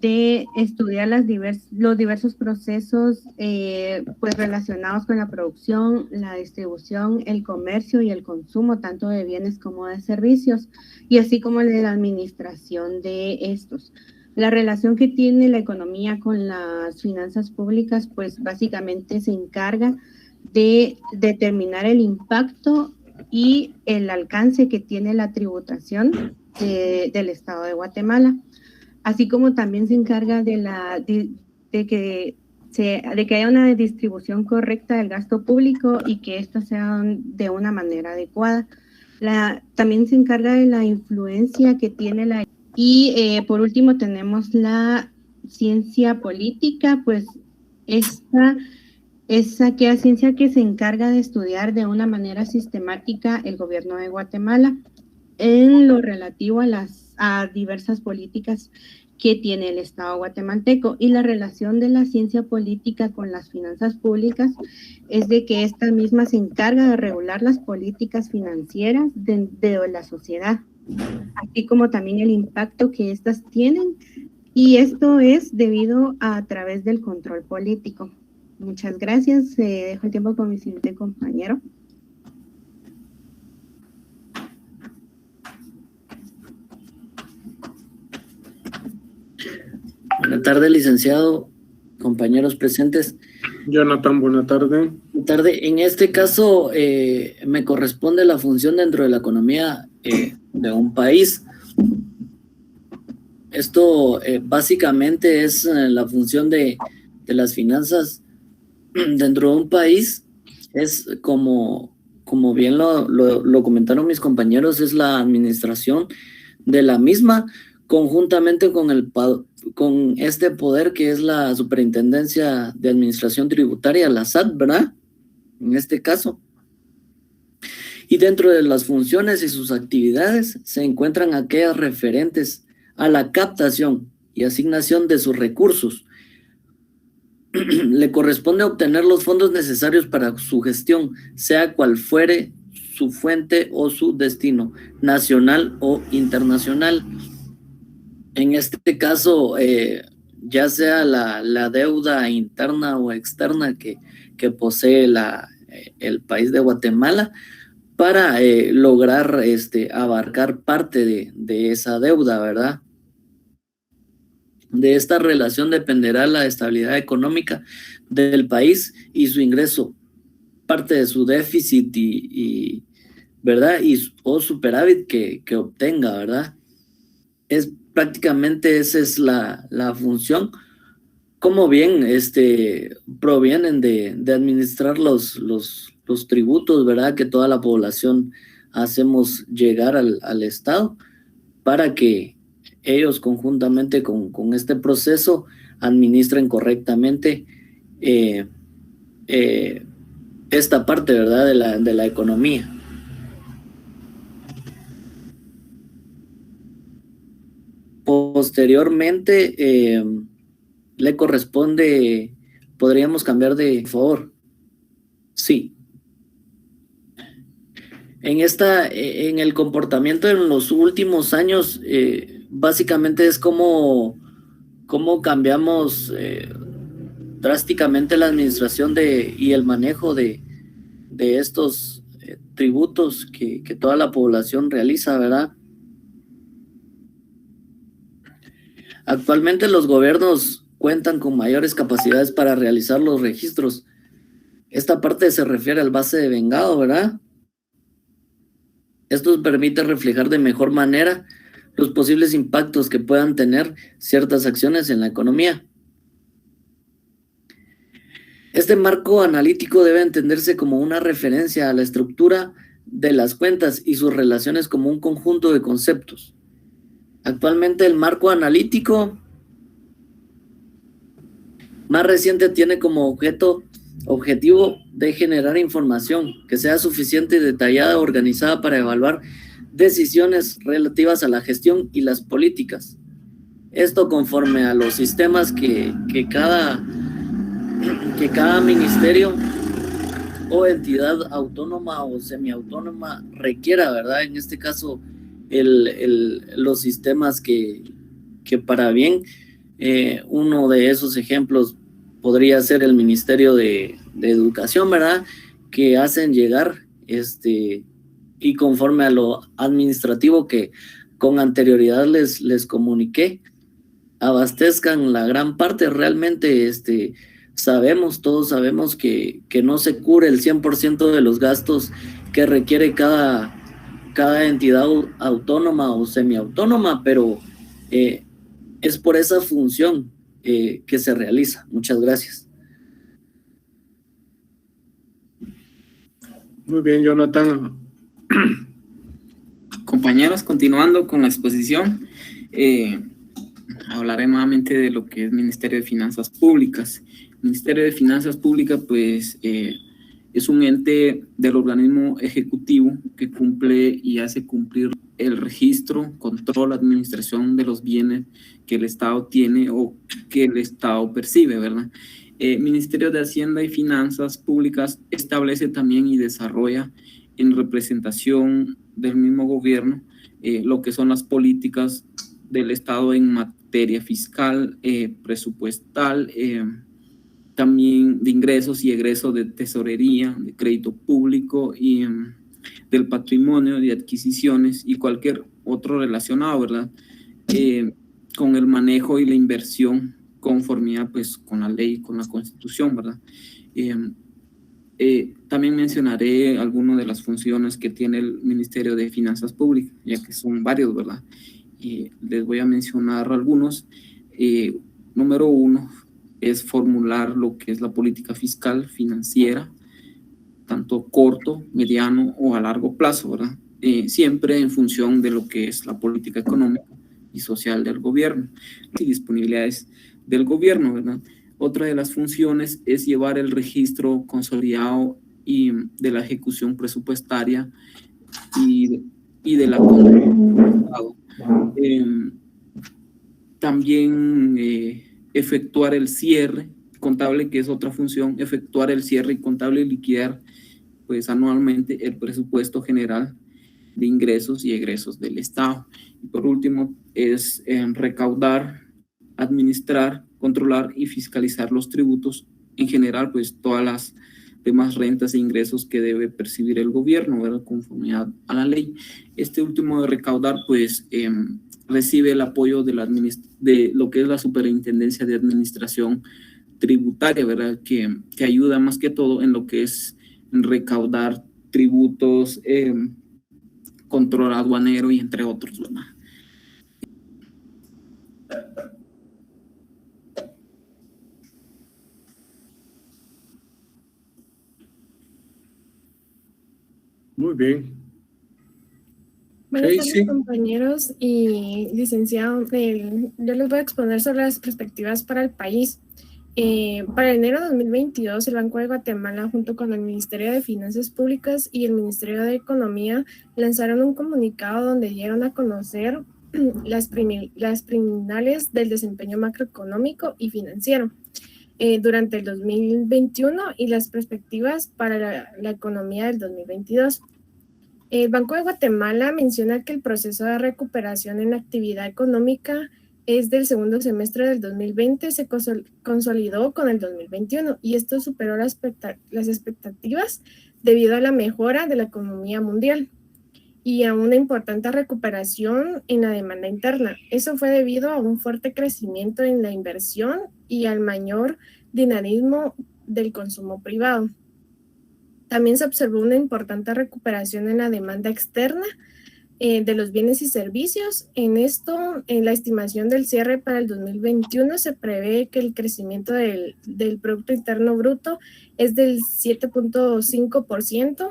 de estudiar los diversos procesos pues relacionados con la producción, la distribución, el comercio y el consumo, tanto de bienes como de servicios, y así como de la administración de estos. La relación que tiene la economía con las finanzas públicas, pues básicamente se encarga de determinar el impacto y el alcance que tiene la tributación del Estado de Guatemala, así como también se encarga de que haya una distribución correcta del gasto público y que ésta sea de una manera adecuada. También se encarga de la influencia que tiene y por último tenemos la ciencia política, pues esta es aquella ciencia que se encarga de estudiar de una manera sistemática el gobierno de Guatemala en lo relativo a diversas políticas que tiene el Estado guatemalteco, y la relación de la ciencia política con las finanzas públicas es de que esta misma se encarga de regular las políticas financieras de la sociedad, así como también el impacto que éstas tienen, y esto es debido a través del control político. Muchas gracias. Dejo el tiempo con mi siguiente compañero. Buenas tardes, licenciado, compañeros presentes. Jonathan, buena tarde. Buenas tardes. En este caso, me corresponde la función dentro de la economía de un país. Esto básicamente es la función de las finanzas dentro de un país. Es como bien lo comentaron mis compañeros, es la administración de la misma, conjuntamente con este poder que es la Superintendencia de Administración Tributaria, la SAT, ¿verdad? En este caso. Y dentro de las funciones y sus actividades se encuentran aquellas referentes a la captación y asignación de sus recursos. Le corresponde obtener los fondos necesarios para su gestión, sea cual fuere su fuente o su destino, nacional o internacional. En este caso, ya sea la deuda interna o externa que posee el país de Guatemala, para lograr abarcar parte de esa deuda, ¿verdad? De esta relación dependerá la estabilidad económica del país y su ingreso, parte de su déficit ¿verdad? O superávit que obtenga, ¿verdad? Prácticamente esa es la función. Como bien provienen de administrar los tributos, ¿verdad? Que toda la población hacemos llegar al Estado, para que ellos conjuntamente con este proceso administren correctamente esta parte, ¿verdad? de la economía. Posteriormente, le corresponde, podríamos cambiar de favor. Sí. En el comportamiento en los últimos años, básicamente es como cambiamos drásticamente la administración y el manejo de estos tributos que toda la población realiza, ¿verdad? Actualmente los gobiernos cuentan con mayores capacidades para realizar los registros. Esta parte se refiere al base de vengado, ¿verdad? Esto permite reflejar de mejor manera los posibles impactos que puedan tener ciertas acciones en la economía. Este marco analítico debe entenderse como una referencia a la estructura de las cuentas y sus relaciones como un conjunto de conceptos. Actualmente el marco analítico más reciente tiene como objetivo de generar información que sea suficiente y detallada, organizada para evaluar decisiones relativas a la gestión y las políticas. Esto conforme a los sistemas que cada ministerio o entidad autónoma o semiautónoma requiera, ¿verdad? En este caso, los sistemas que para bien, uno de esos ejemplos podría ser el Ministerio de Educación, ¿verdad? Que hacen llegar y conforme a lo administrativo que con anterioridad les comuniqué, abastezcan la gran parte. Realmente todos sabemos que no se cubre el 100% de los gastos que requiere cada entidad autónoma o semiautónoma, pero es por esa función que se realiza. Muchas gracias. Muy bien, Jonathan. Compañeros, continuando con la exposición, hablaré nuevamente de lo que es Ministerio de Finanzas Públicas. El Ministerio de Finanzas Públicas, pues, Es un ente del organismo ejecutivo que cumple y hace cumplir el registro, control, administración de los bienes que el Estado tiene o que el Estado percibe, ¿verdad? Ministerio de Hacienda y Finanzas Públicas establece también y desarrolla en representación del mismo gobierno lo que son las políticas del Estado en materia fiscal, presupuestal, también de ingresos y egresos de tesorería, de crédito público y del patrimonio, de adquisiciones y cualquier otro relacionado, ¿verdad? Con el manejo y la inversión conformidad pues con la ley, con la Constitución, ¿verdad? También mencionaré algunas de las funciones que tiene el Ministerio de Finanzas Públicas, ya que son varios, ¿verdad? Les voy a mencionar algunos. Número 1 es formular lo que es la política fiscal, financiera, tanto corto, mediano o a largo plazo, ¿verdad? Siempre en función de lo que es la política económica y social del gobierno y disponibilidades del gobierno, ¿verdad? Otra de las funciones es llevar el registro consolidado y de la ejecución presupuestaria y de la también efectuar el cierre contable, que es otra función, efectuar el cierre contable y liquidar pues anualmente el presupuesto general de ingresos y egresos del Estado. Y por último es recaudar, administrar, controlar y fiscalizar los tributos en general, pues todas las demás rentas e ingresos que debe percibir el gobierno, ¿verdad? Conformidad a la ley. Este último de recaudar, pues recibe el apoyo de lo que es la Superintendencia de Administración Tributaria, ¿verdad? Que ayuda más que todo en lo que es recaudar tributos, control aduanero y entre otros, ¿verdad? Muy bien. Buenas tardes, compañeros y licenciado. Yo les voy a exponer sobre las perspectivas para el país. Para enero de 2022, el Banco de Guatemala, junto con el Ministerio de Finanzas Públicas y el Ministerio de Economía, lanzaron un comunicado donde dieron a conocer las preliminares del desempeño macroeconómico y financiero durante el 2021 y las perspectivas para la economía del 2022. El Banco de Guatemala menciona que el proceso de recuperación en la actividad económica es del segundo semestre del 2020, se consolidó con el 2021 y esto superó las expectativas debido a la mejora de la economía mundial y a una importante recuperación en la demanda interna. Eso fue debido a un fuerte crecimiento en la inversión y al mayor dinamismo del consumo privado. También se observó una importante recuperación en la demanda externa de los bienes y servicios. En esto, en la estimación del cierre para el 2021 se prevé que el crecimiento del Producto Interno Bruto es del 7.5%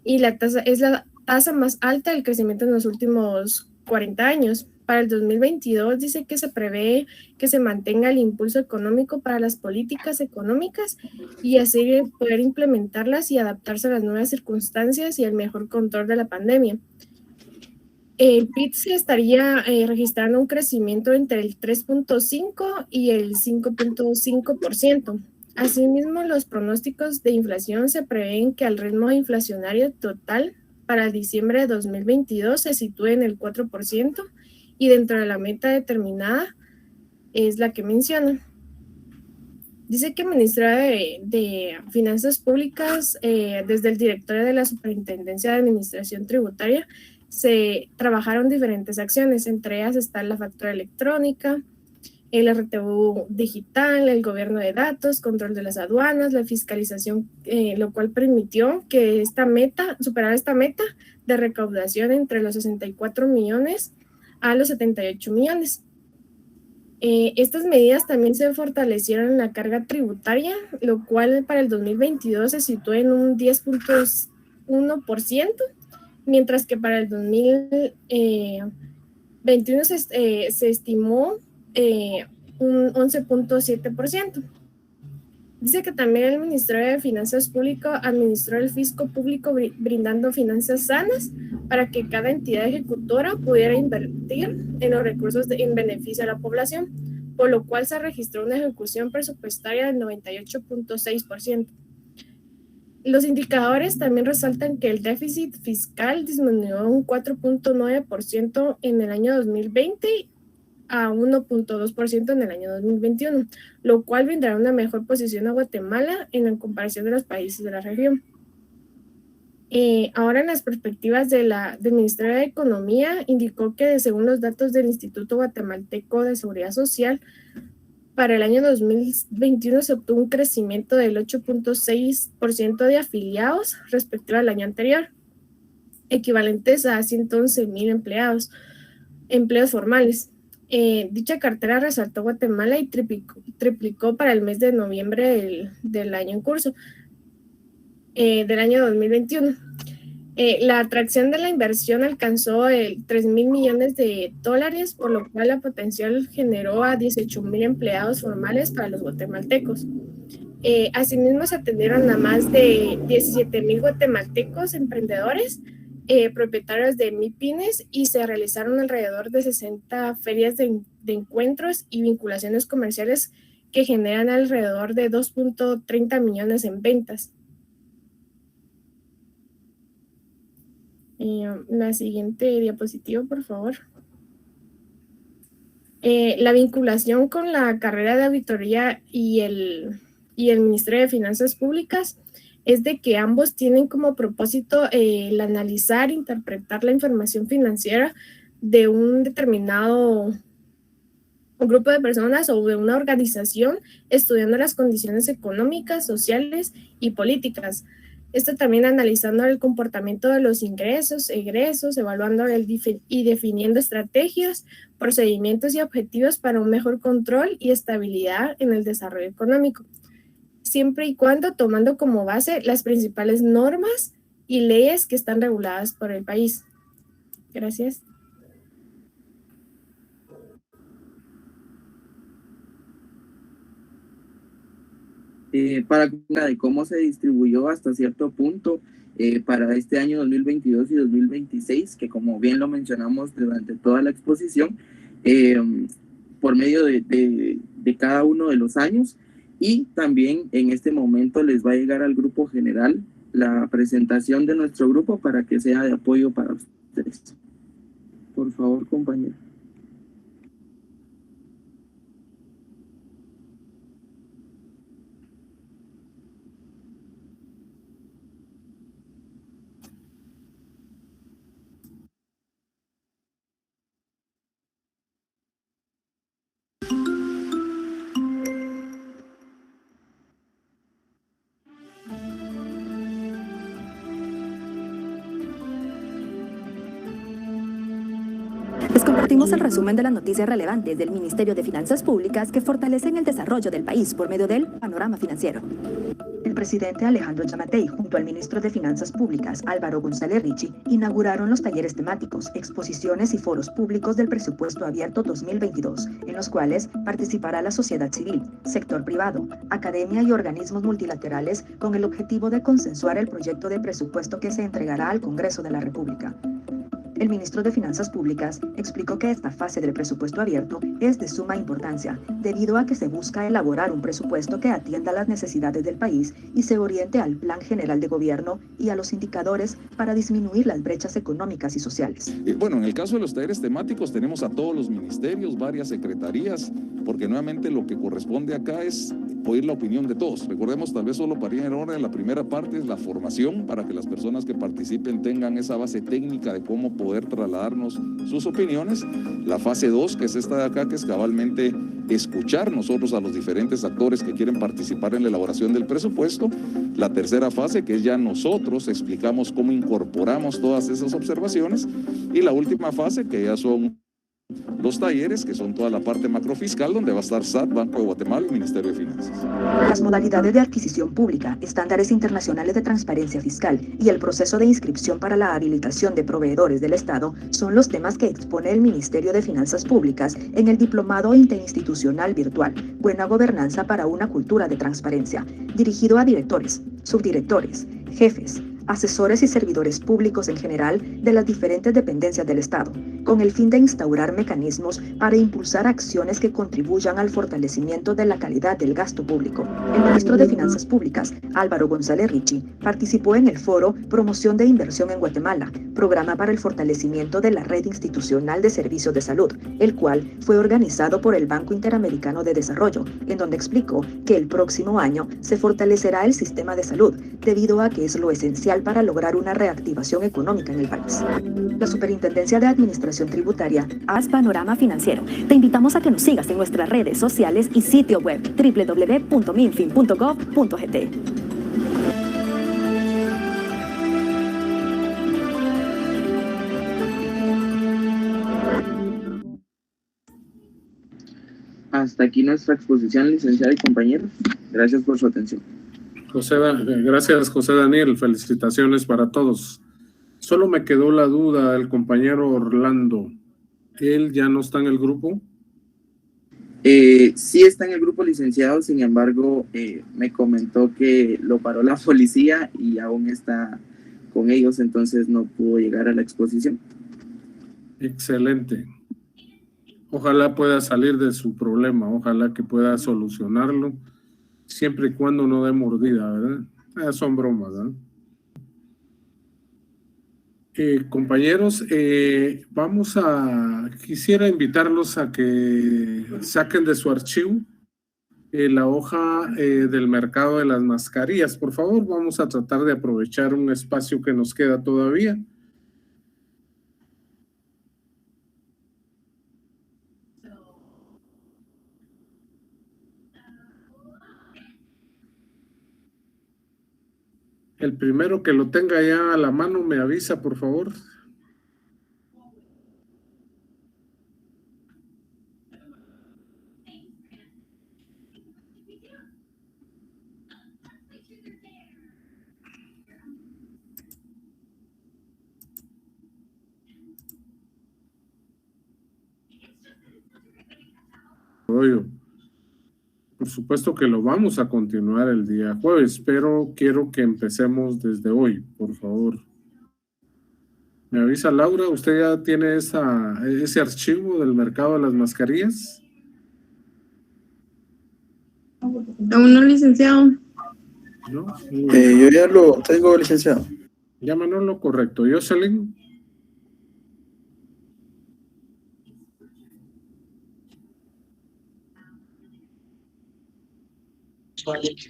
y es la tasa más alta del crecimiento en los últimos 40 años. Para el 2022 dice que se prevé que se mantenga el impulso económico para las políticas económicas y así poder implementarlas y adaptarse a las nuevas circunstancias y al mejor control de la pandemia. El PIB se estaría registrando un crecimiento entre el 3.5 y el 5.5%. Asimismo, los pronósticos de inflación se prevén que el ritmo inflacionario total para diciembre de 2022 se sitúe en el 4% y dentro de la meta determinada es la que menciona. Dice que el Ministerio de Finanzas Públicas, desde el directorio de la Superintendencia de Administración Tributaria, se trabajaron diferentes acciones, entre ellas está la factura electrónica, el RTU digital, el gobierno de datos, control de las aduanas, la fiscalización, lo cual permitió que superar esta meta de recaudación entre los 64 millones a los 78 millones. Estas medidas también se fortalecieron en la carga tributaria, lo cual para el 2022 se situó en un 10.1%, mientras que para el 2021 se estimó un 11.7%. Dice que también el Ministerio de Finanzas Públicas administró el fisco público brindando finanzas sanas para que cada entidad ejecutora pudiera invertir en los recursos en beneficio de la población, por lo cual se registró una ejecución presupuestaria del 98.6%. Los indicadores también resaltan que el déficit fiscal disminuyó un 4.9% en el año 2020 a 1.2% en el año 2021, lo cual brindará una mejor posición a Guatemala en comparación de los países de la región. Ahora, en las perspectivas del Ministerio de Economía, indicó que según los datos del Instituto Guatemalteco de Seguridad Social, para el año 2021 se obtuvo un crecimiento del 8.6% de afiliados respecto al año anterior, equivalentes a 111,000 empleos formales. Dicha cartera resaltó Guatemala y triplicó para el mes de noviembre del año en curso, del año 2021. La atracción de la inversión alcanzó 3,000 millones de dólares, por lo cual la potencial generó a 18,000 empleados formales para los guatemaltecos. Asimismo, se atendieron a más de 17,000 guatemaltecos emprendedores, propietarios de MIPYMES, y se realizaron alrededor de 60 ferias de encuentros y vinculaciones comerciales que generan alrededor de 2.30 millones en ventas. La siguiente diapositiva, por favor. La vinculación con la carrera de auditoría y el Ministerio de Finanzas Públicas es de que ambos tienen como propósito el analizar, interpretar la información financiera de un determinado grupo de personas o de una organización, estudiando las condiciones económicas, sociales y políticas. Esto también analizando el comportamiento de los ingresos, egresos, evaluando y definiendo estrategias, procedimientos y objetivos para un mejor control y estabilidad en el desarrollo económico, siempre y cuando tomando como base las principales normas y leyes que están reguladas por el país. Gracias. Para de cómo se distribuyó hasta cierto punto para este año 2022 y 2026, que como bien lo mencionamos durante toda la exposición, por medio de cada uno de los años, y también en este momento les va a llegar al grupo general la presentación de nuestro grupo para que sea de apoyo para ustedes. Por favor, compañero. Les compartimos el resumen de las noticias relevantes del Ministerio de Finanzas Públicas que fortalecen el desarrollo del país por medio del panorama financiero. El presidente Alejandro Giammattei, junto al ministro de Finanzas Públicas, Álvaro González Ricci, inauguraron los talleres temáticos, exposiciones y foros públicos del Presupuesto Abierto 2022, en los cuales participará la sociedad civil, sector privado, academia y organismos multilaterales con el objetivo de consensuar el proyecto de presupuesto que se entregará al Congreso de la República. El ministro de Finanzas Públicas explicó que esta fase del presupuesto abierto es de suma importancia, debido a que se busca elaborar un presupuesto que atienda las necesidades del país y se oriente al Plan General de Gobierno y a los indicadores para disminuir las brechas económicas y sociales. Bueno, en el caso de los talleres temáticos tenemos a todos los ministerios, varias secretarías, porque nuevamente lo que corresponde acá es oír la opinión de todos. Recordemos, tal vez solo para ir en orden, la primera parte es la formación para que las personas que participen tengan esa base técnica de cómo poder trasladarnos sus opiniones. La fase 2, que es esta de acá, que es cabalmente escuchar nosotros a los diferentes actores que quieren participar en la elaboración del presupuesto. La tercera fase, que es ya nosotros explicamos cómo incorporamos todas esas observaciones. Y la última fase, que ya son Los talleres, que son toda la parte macrofiscal, donde va a estar SAT, Banco de Guatemala y Ministerio de Finanzas. Las modalidades de adquisición pública, estándares internacionales de transparencia fiscal y el proceso de inscripción para la habilitación de proveedores del Estado son los temas que expone el Ministerio de Finanzas Públicas en el Diplomado Interinstitucional Virtual Buena Gobernanza para una Cultura de Transparencia, dirigido a directores, subdirectores, jefes, asesores y servidores públicos en general de las diferentes dependencias del Estado, con el fin de instaurar mecanismos para impulsar acciones que contribuyan al fortalecimiento de la calidad del gasto público. El ministro de Finanzas Públicas, Álvaro González Richie, participó en el foro Promoción de Inversión en Guatemala, programa para el fortalecimiento de la red institucional de servicios de salud, el cual fue organizado por el Banco Interamericano de Desarrollo, en donde explicó que el próximo año se fortalecerá el sistema de salud, debido a que es lo esencial para lograr una reactivación económica en el país. La Superintendencia de Administración Tributaria, Haz Panorama Financiero. Te invitamos a que nos sigas en nuestras redes sociales y sitio web www.minfin.gov.gt. Hasta aquí nuestra exposición, licenciada y compañeros. Gracias por su atención. Gracias, José Daniel. Felicitaciones para todos. Solo me quedó la duda del compañero Orlando. ¿Él ya no está en el grupo? Sí está en el grupo, licenciado, sin embargo, me comentó que lo paró la policía y aún está con ellos, entonces no pudo llegar a la exposición. Excelente. Ojalá pueda salir de su problema, ojalá que pueda solucionarlo, siempre y cuando no dé mordida, ¿verdad? Son bromas, ¿verdad? Compañeros, quisiera invitarlos a que saquen de su archivo la hoja del mercado de las mascarillas. Por favor, vamos a tratar de aprovechar un espacio que nos queda todavía. El primero que lo tenga ya a la mano me avisa, por favor. Por supuesto que lo vamos a continuar el día jueves, pero quiero que empecemos desde hoy, por favor. ¿Me avisa Laura? ¿Usted ya tiene ese archivo del mercado de las mascarillas? Aún no, licenciado. ¿No? Yo ya lo tengo, licenciado. Ya, Manolo, correcto. Jocelyn.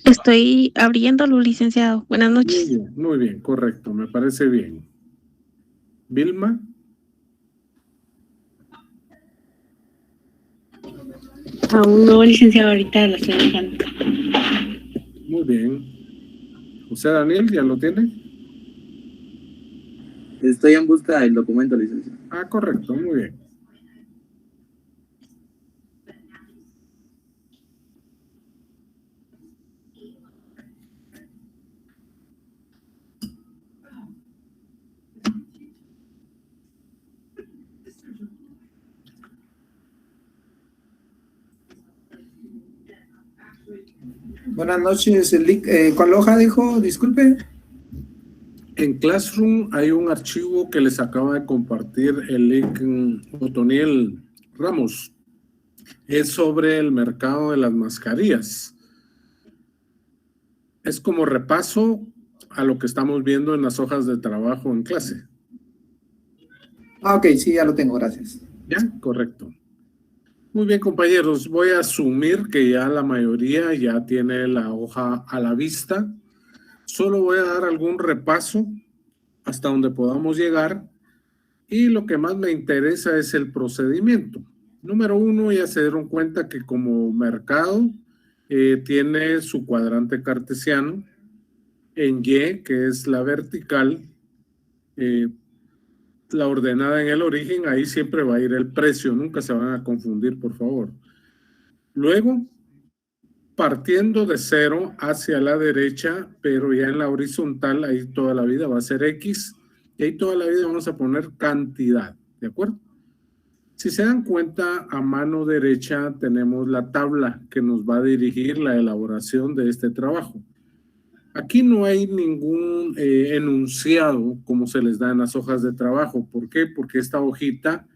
Estoy abriéndolo, licenciado. Buenas noches. Muy bien, correcto. Me parece bien. Vilma. Aún no, licenciado, ahorita la estoy dejando. Muy bien. José Daniel, ¿ya lo tiene? Estoy en busca del documento, licenciado. Correcto, muy bien. Buenas noches. ¿Cuál hoja dijo? Disculpe. En Classroom hay un archivo que les acaba de compartir el link Otoniel Ramos. Es sobre el mercado de las mascarillas. Es como repaso a lo que estamos viendo en las hojas de trabajo en clase. Ok, sí, ya lo tengo, gracias. Ya, correcto. Muy bien, compañeros, voy a asumir que ya la mayoría ya tiene la hoja a la vista. Solo voy a dar algún repaso hasta donde podamos llegar y lo que más me interesa es el procedimiento. Número 1, ya se dieron cuenta que como mercado tiene su cuadrante cartesiano en Y, que es la vertical, la ordenada en el origen, ahí siempre va a ir el precio, nunca se van a confundir, por favor. Luego, partiendo de 0 hacia la derecha, pero ya en la horizontal, ahí toda la vida va a ser X, y ahí toda la vida vamos a poner cantidad, ¿de acuerdo? Si se dan cuenta, a mano derecha tenemos la tabla que nos va a dirigir la elaboración de este trabajo. Aquí no hay ningún enunciado como se les da en las hojas de trabajo. ¿Por qué? Porque esta hojita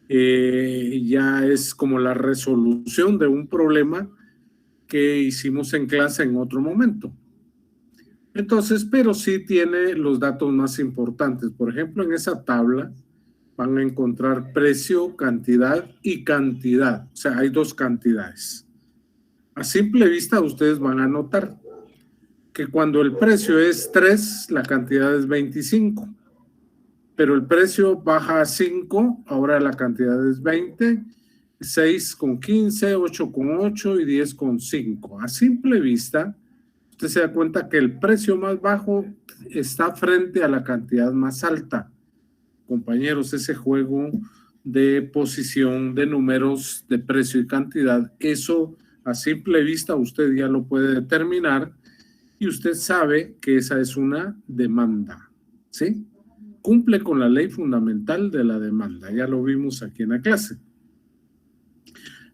ya es como la resolución de un problema que hicimos en clase en otro momento. Entonces, pero sí tiene los datos más importantes. Por ejemplo, en esa tabla van a encontrar precio, cantidad y cantidad. O sea, hay 2 cantidades. A simple vista, ustedes van a notar que cuando el precio es 3, la cantidad es 25. Pero el precio baja a 5, ahora la cantidad es 20, 6 con 15, 8 con 8 y 10 con 5. A simple vista, usted se da cuenta que el precio más bajo está frente a la cantidad más alta. Compañeros, ese juego de posición de números de precio y cantidad, eso a simple vista usted ya lo puede determinar y usted sabe que esa es una demanda, ¿sí? Cumple con la ley fundamental de la demanda, ya lo vimos aquí en la clase.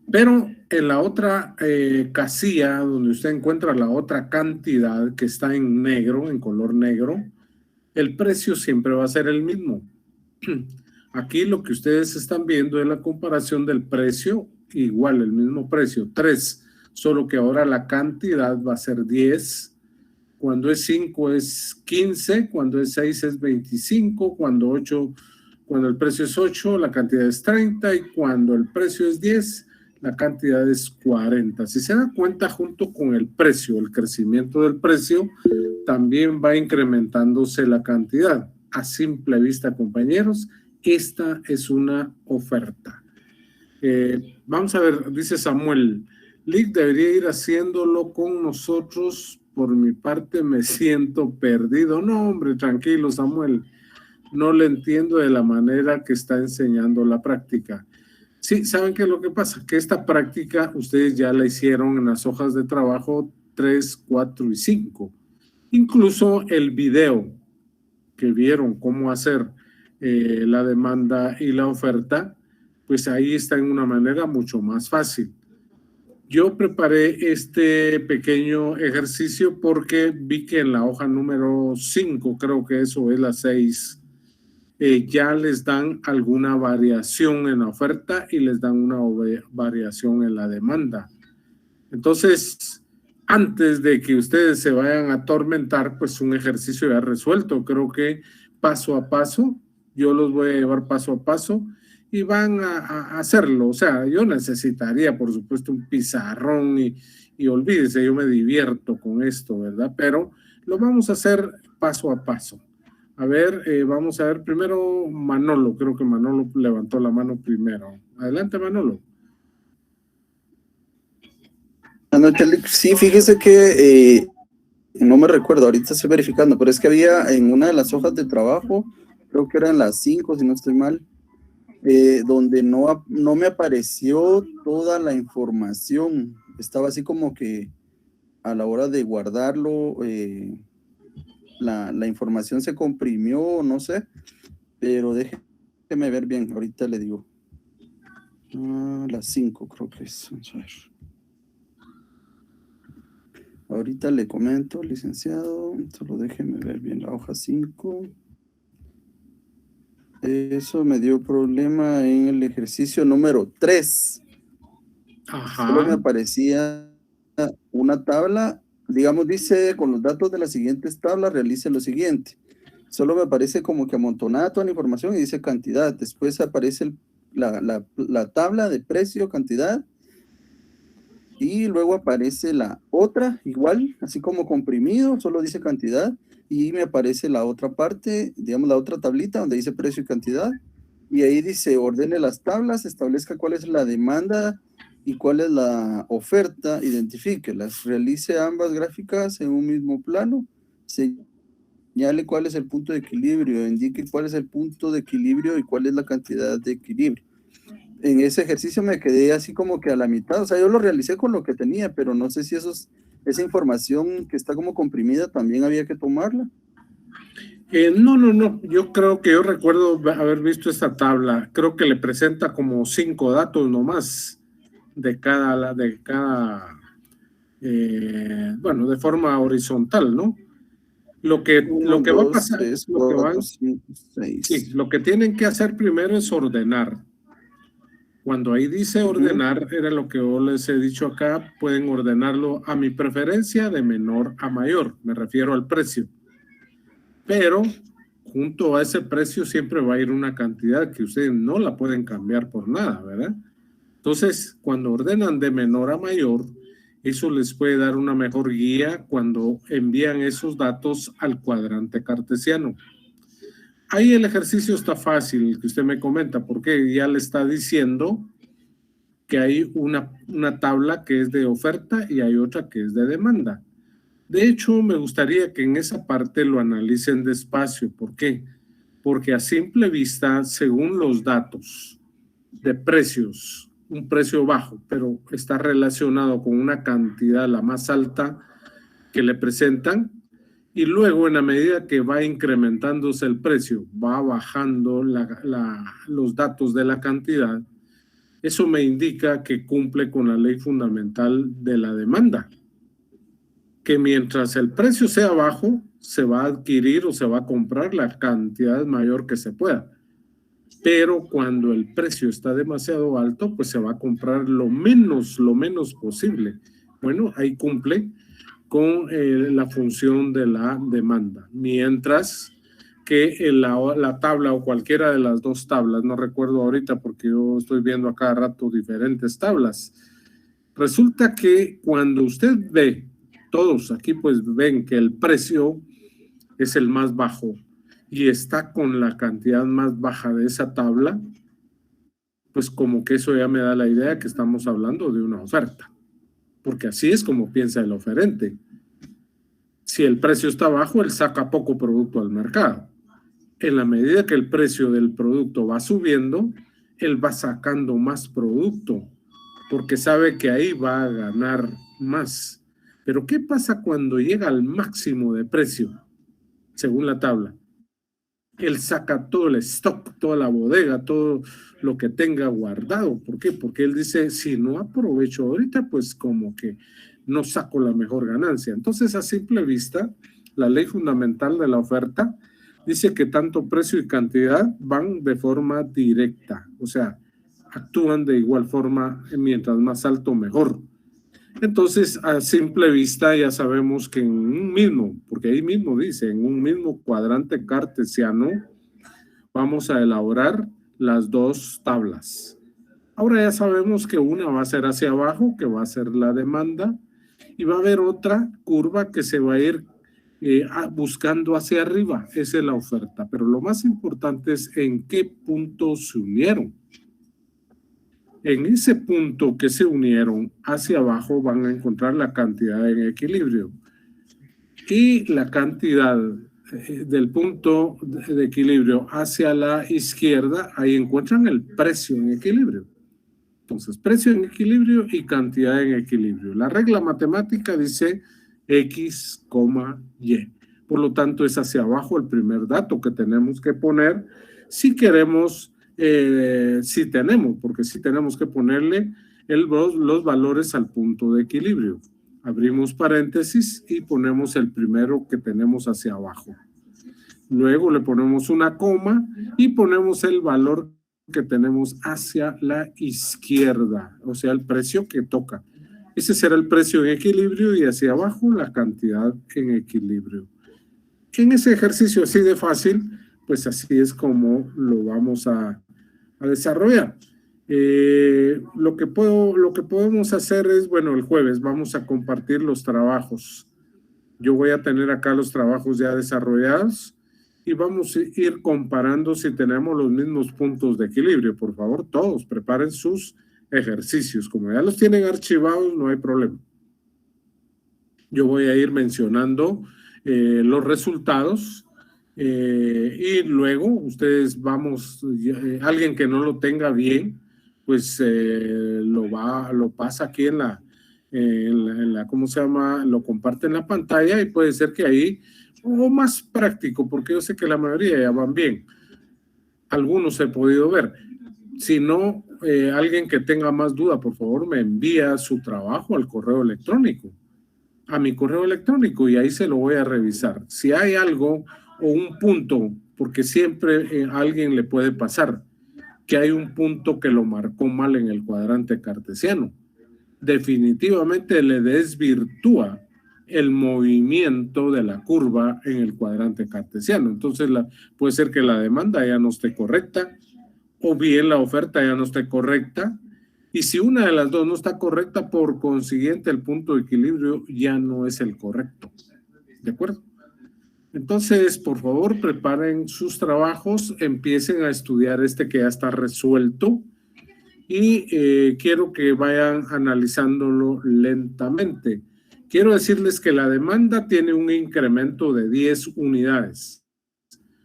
Pero en la otra casilla donde usted encuentra la otra cantidad que está en negro, en color negro, el precio siempre va a ser el mismo. Aquí lo que ustedes están viendo es la comparación del precio, igual el mismo precio, 3, solo que ahora la cantidad va a ser 10, cuando es 5 es 15, cuando es 6 es 25, cuando el precio es 8 la cantidad es 30 y cuando el precio es 10 la cantidad es 40. Si se dan cuenta, junto con el precio, el crecimiento del precio, también va incrementándose la cantidad. A simple vista, compañeros, esta es una oferta. Vamos a ver, dice Samuel, Lick debería ir haciéndolo con nosotros. Por mi parte me siento perdido. No, hombre, tranquilo, Samuel. No le entiendo de la manera que está enseñando la práctica. Sí, ¿saben qué es lo que pasa? Que esta práctica ustedes ya la hicieron en las hojas de trabajo 3, 4 y 5. Incluso el video que vieron cómo hacer la demanda y la oferta, pues ahí está en una manera mucho más fácil. Yo preparé este pequeño ejercicio porque vi que en la hoja número 5, creo que eso es la 6, ya les dan alguna variación en la oferta y les dan una variación en la demanda. Entonces, antes de que ustedes se vayan a atormentar, pues un ejercicio ya resuelto. Creo que paso a paso, yo los voy a llevar paso a paso y van a hacerlo. O sea, yo necesitaría, por supuesto, un pizarrón y olvídese, yo me divierto con esto, ¿verdad? Pero lo vamos a hacer paso a paso. A ver, vamos a ver primero Manolo. Creo que Manolo levantó la mano primero. Adelante, Manolo. Sí, fíjese que no me recuerdo, ahorita estoy verificando, pero es que había en una de las hojas de trabajo, creo que eran las 5, si no estoy mal, donde no me apareció toda la información. Estaba así como que a la hora de guardarlo, la información se comprimió, no sé, pero déjeme ver bien, ahorita le digo. Las 5 creo que es. Vamos a ver. Ahorita le comento, licenciado, solo déjeme ver bien la hoja 5. Eso me dio problema en el ejercicio número 3. Ajá. Solo me aparecía una tabla, digamos, dice, con los datos de las siguientes tablas, realice lo siguiente. Solo me aparece como que amontonada toda la información y dice cantidad. Después aparece la tabla de precio, cantidad. Y luego aparece la otra, igual, así como comprimido, solo dice cantidad. Y me aparece la otra parte, digamos la otra tablita donde dice precio y cantidad. Y ahí dice ordene las tablas, establezca cuál es la demanda y cuál es la oferta, identifíquelas, realice ambas gráficas en un mismo plano, señale cuál es el punto de equilibrio, indique cuál es el punto de equilibrio y cuál es la cantidad de equilibrio. En ese ejercicio me quedé así como que a la mitad, o sea, yo lo realicé con lo que tenía, pero no sé si esa información que está como comprimida también había que tomarla. No, yo creo que yo recuerdo haber visto esta tabla, creo que le presenta como 5 datos nomás de cada bueno, de forma horizontal, ¿no? Lo que va a pasar, lo que tienen que hacer primero es ordenar. Cuando ahí dice ordenar, era lo que yo les he dicho acá, pueden ordenarlo a mi preferencia de menor a mayor, me refiero al precio. Pero junto a ese precio siempre va a ir una cantidad que ustedes no la pueden cambiar por nada, ¿verdad? Entonces, cuando ordenan de menor a mayor, eso les puede dar una mejor guía cuando envían esos datos al cuadrante cartesiano. Ahí el ejercicio está fácil, que usted me comenta, porque ya le está diciendo que hay una tabla que es de oferta y hay otra que es de demanda. De hecho, me gustaría que en esa parte lo analicen despacio. ¿Por qué? Porque a simple vista, según los datos de precios, un precio bajo, pero está relacionado con una cantidad la más alta que le presentan, y luego en la medida que va incrementándose el precio, va bajando los datos de la cantidad, eso me indica que cumple con la ley fundamental de la demanda, que mientras el precio sea bajo, se va a adquirir o se va a comprar la cantidad mayor que se pueda. Pero cuando el precio está demasiado alto, pues se va a comprar lo menos posible. Bueno, ahí cumple con la función de la demanda. Mientras que la tabla o cualquiera de las dos tablas, no recuerdo ahorita porque yo estoy viendo a cada rato diferentes tablas, resulta que cuando usted ve, todos aquí pues ven que el precio es el más bajo y está con la cantidad más baja de esa tabla, pues como que eso ya me da la idea que estamos hablando de una oferta, porque así es como piensa el oferente. Si el precio está bajo, él saca poco producto al mercado. En la medida que el precio del producto va subiendo, él va sacando más producto, porque sabe que ahí va a ganar más. Pero ¿qué pasa cuando llega al máximo de precio, según la tabla? Él saca todo el stock, toda la bodega, todo lo que tenga guardado. ¿Por qué? Porque él dice, si no aprovecho ahorita, pues como que no saco la mejor ganancia. Entonces, a simple vista, la ley fundamental de la oferta dice que tanto precio y cantidad van de forma directa, o sea, actúan de igual forma, mientras más alto, mejor. Entonces, a simple vista ya sabemos que en un mismo, porque ahí mismo dice, en un mismo cuadrante cartesiano, vamos a elaborar las dos tablas. Ahora ya sabemos que una va a ser hacia abajo, que va a ser la demanda, y va a haber otra curva que se va a ir buscando hacia arriba, esa es la oferta. Pero lo más importante es en qué punto se unieron. En ese punto que se unieron hacia abajo van a encontrar la cantidad en equilibrio. Y la cantidad del punto de equilibrio hacia la izquierda, ahí encuentran el precio en equilibrio. Entonces, precio en equilibrio y cantidad en equilibrio. La regla matemática dice X, Y. Por lo tanto, es hacia abajo el primer dato que tenemos que poner si queremos, porque sí tenemos que ponerle los valores al punto de equilibrio. Abrimos paréntesis y ponemos el primero que tenemos hacia abajo. Luego le ponemos una coma y ponemos el valor que tenemos hacia la izquierda, o sea, el precio que toca. Ese será el precio en equilibrio y hacia abajo la cantidad en equilibrio. En ese ejercicio así de fácil, pues así es como lo vamos a desarrollar. Lo que podemos hacer es, bueno, el jueves vamos a compartir los trabajos. Yo voy a tener acá los trabajos ya desarrollados y vamos a ir comparando si tenemos los mismos puntos de equilibrio. Por favor, todos preparen sus ejercicios. Como ya los tienen archivados, no hay problema. Yo voy a ir mencionando los resultados y luego ustedes alguien que no lo tenga bien, pues lo pasa aquí en la, ¿cómo se llama? Lo comparte en la pantalla y puede ser que ahí, o más práctico, porque yo sé que la mayoría ya van bien. Algunos he podido ver. Si no, alguien que tenga más duda, por favor, me envía su trabajo al correo electrónico, a mi correo electrónico, y ahí se lo voy a revisar. Si hay algo o un punto, porque siempre a alguien le puede pasar que hay un punto que lo marcó mal en el cuadrante cartesiano, definitivamente le desvirtúa el movimiento de la curva en el cuadrante cartesiano. Entonces puede ser que la demanda ya no esté correcta, o bien la oferta ya no esté correcta, y si una de las dos no está correcta, por consiguiente el punto de equilibrio ya no es el correcto. ¿De acuerdo? Entonces, por favor, preparen sus trabajos, empiecen a estudiar este que ya está resuelto, y quiero que vayan analizándolo lentamente. Quiero decirles que la demanda tiene un incremento de 10 unidades.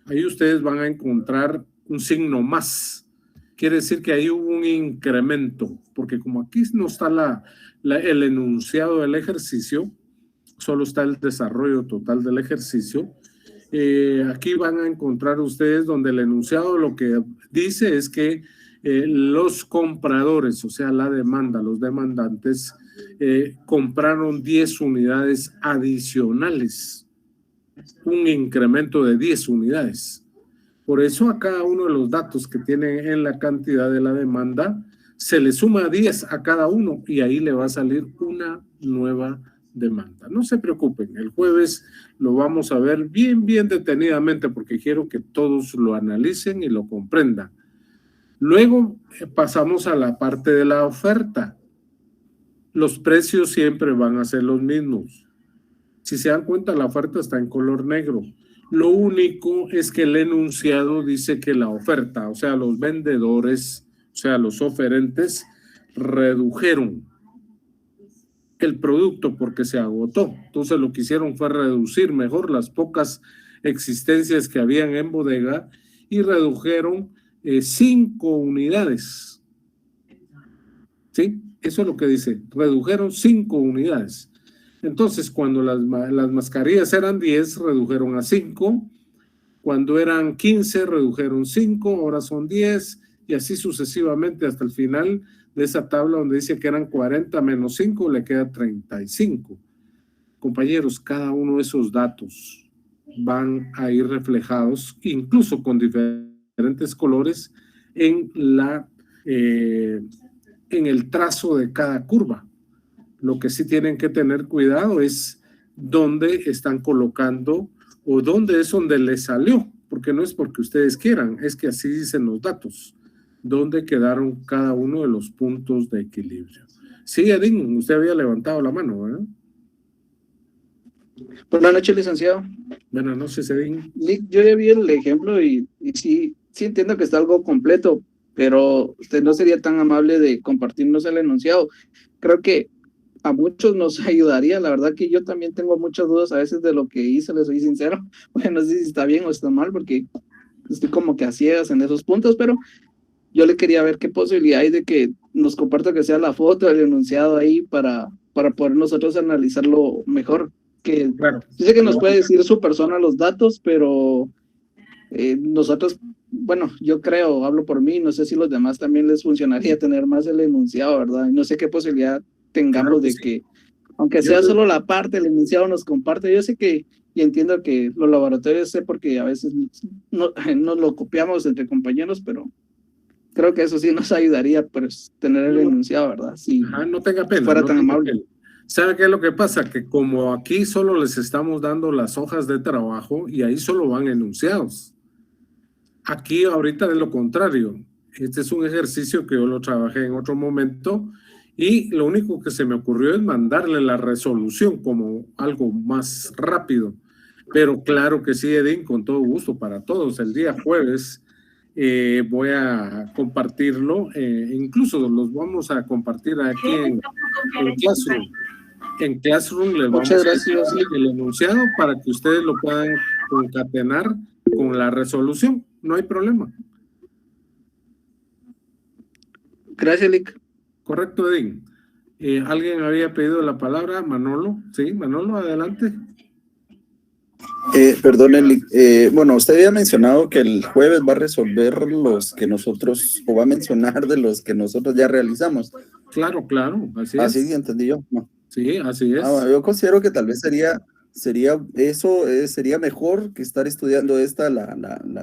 Ahí ustedes van a encontrar un signo más. Quiere decir que ahí hubo un incremento, porque como aquí no está el enunciado del ejercicio, solo está el desarrollo total del ejercicio. Aquí van a encontrar ustedes donde el enunciado lo que dice es que los compradores, o sea, la demanda, los demandantes, compraron 10 unidades adicionales, un incremento de 10 unidades. Por eso a cada uno de los datos que tienen en la cantidad de la demanda, se le suma 10 a cada uno y ahí le va a salir una nueva demanda. No se preocupen, el jueves lo vamos a ver bien detenidamente porque quiero que todos lo analicen y lo comprendan. Luego pasamos a la parte de la oferta. Los precios siempre van a ser los mismos. Si se dan cuenta, la oferta está en color negro. Lo único es que el enunciado dice que la oferta, o sea, los vendedores, o sea, los oferentes, redujeron el producto porque se agotó. Entonces lo que hicieron fue reducir mejor las pocas existencias que habían en bodega y redujeron 5 unidades. ¿Sí? Eso es lo que dice. Redujeron 5 unidades. Entonces, cuando las mascarillas eran 10, redujeron a 5. Cuando eran 15, redujeron 5. Ahora son 10. Y así sucesivamente hasta el final de esa tabla donde dice que eran 40 menos 5, le queda 35. Compañeros, cada uno de esos datos van a ir reflejados, incluso con diferentes colores, en el trazo de cada curva. Lo que sí tienen que tener cuidado es dónde están colocando o dónde es donde les salió, porque no es porque ustedes quieran, es que así dicen los datos, dónde quedaron cada uno de los puntos de equilibrio. Sí, Edín, usted había levantado la mano, ¿verdad? Buenas noches, licenciado. Buenas noches, Edín. Yo ya vi el ejemplo y sí entiendo que está algo completo, pero usted no sería tan amable de compartirnos el enunciado. Creo que a muchos nos ayudaría. La verdad que yo también tengo muchas dudas a veces de lo que hice, les soy sincero. Bueno, no sé si está bien o está mal, porque estoy como que a ciegas en esos puntos, pero yo le quería ver qué posibilidad hay de que nos comparta que sea la foto del enunciado ahí para poder nosotros analizarlo mejor. Que claro, yo sé que nos puede decir su persona los datos, pero nosotros, bueno, yo creo, hablo por mí, no sé si los demás también les funcionaría tener más el enunciado, ¿verdad? Y no sé qué posibilidad tengamos de que, aunque sea solo la parte, el enunciado nos comparte. Yo sé que, y entiendo que los laboratorios sé porque a veces no lo copiamos entre compañeros, pero creo que eso sí nos ayudaría, pues, tener el enunciado, ¿verdad? Si no tenga pena. Fuera tan amable. Pena. ¿Sabe qué es lo que pasa? Que como aquí solo les estamos dando las hojas de trabajo y ahí solo van enunciados. Aquí ahorita es lo contrario. Este es un ejercicio que yo lo trabajé en otro momento y lo único que se me ocurrió es mandarle la resolución como algo más rápido. Pero claro que sí, Edín, con todo gusto para todos. El día jueves voy a compartirlo. Incluso los vamos a compartir aquí en Classroom. en Classroom les vamos Muchas a gracias. hacer el enunciado para que ustedes lo puedan concatenar con la resolución. No hay problema. Gracias, Lick. Correcto, Edín. ¿Alguien había pedido la palabra? Manolo. Sí, Manolo, adelante. Perdón, Lick. Bueno, usted había mencionado que el jueves va a resolver los que nosotros, o va a mencionar de los que nosotros ya realizamos. Claro, claro, así es. Así entendí yo. No. Sí, así es. Yo considero que tal vez sería mejor que estar estudiando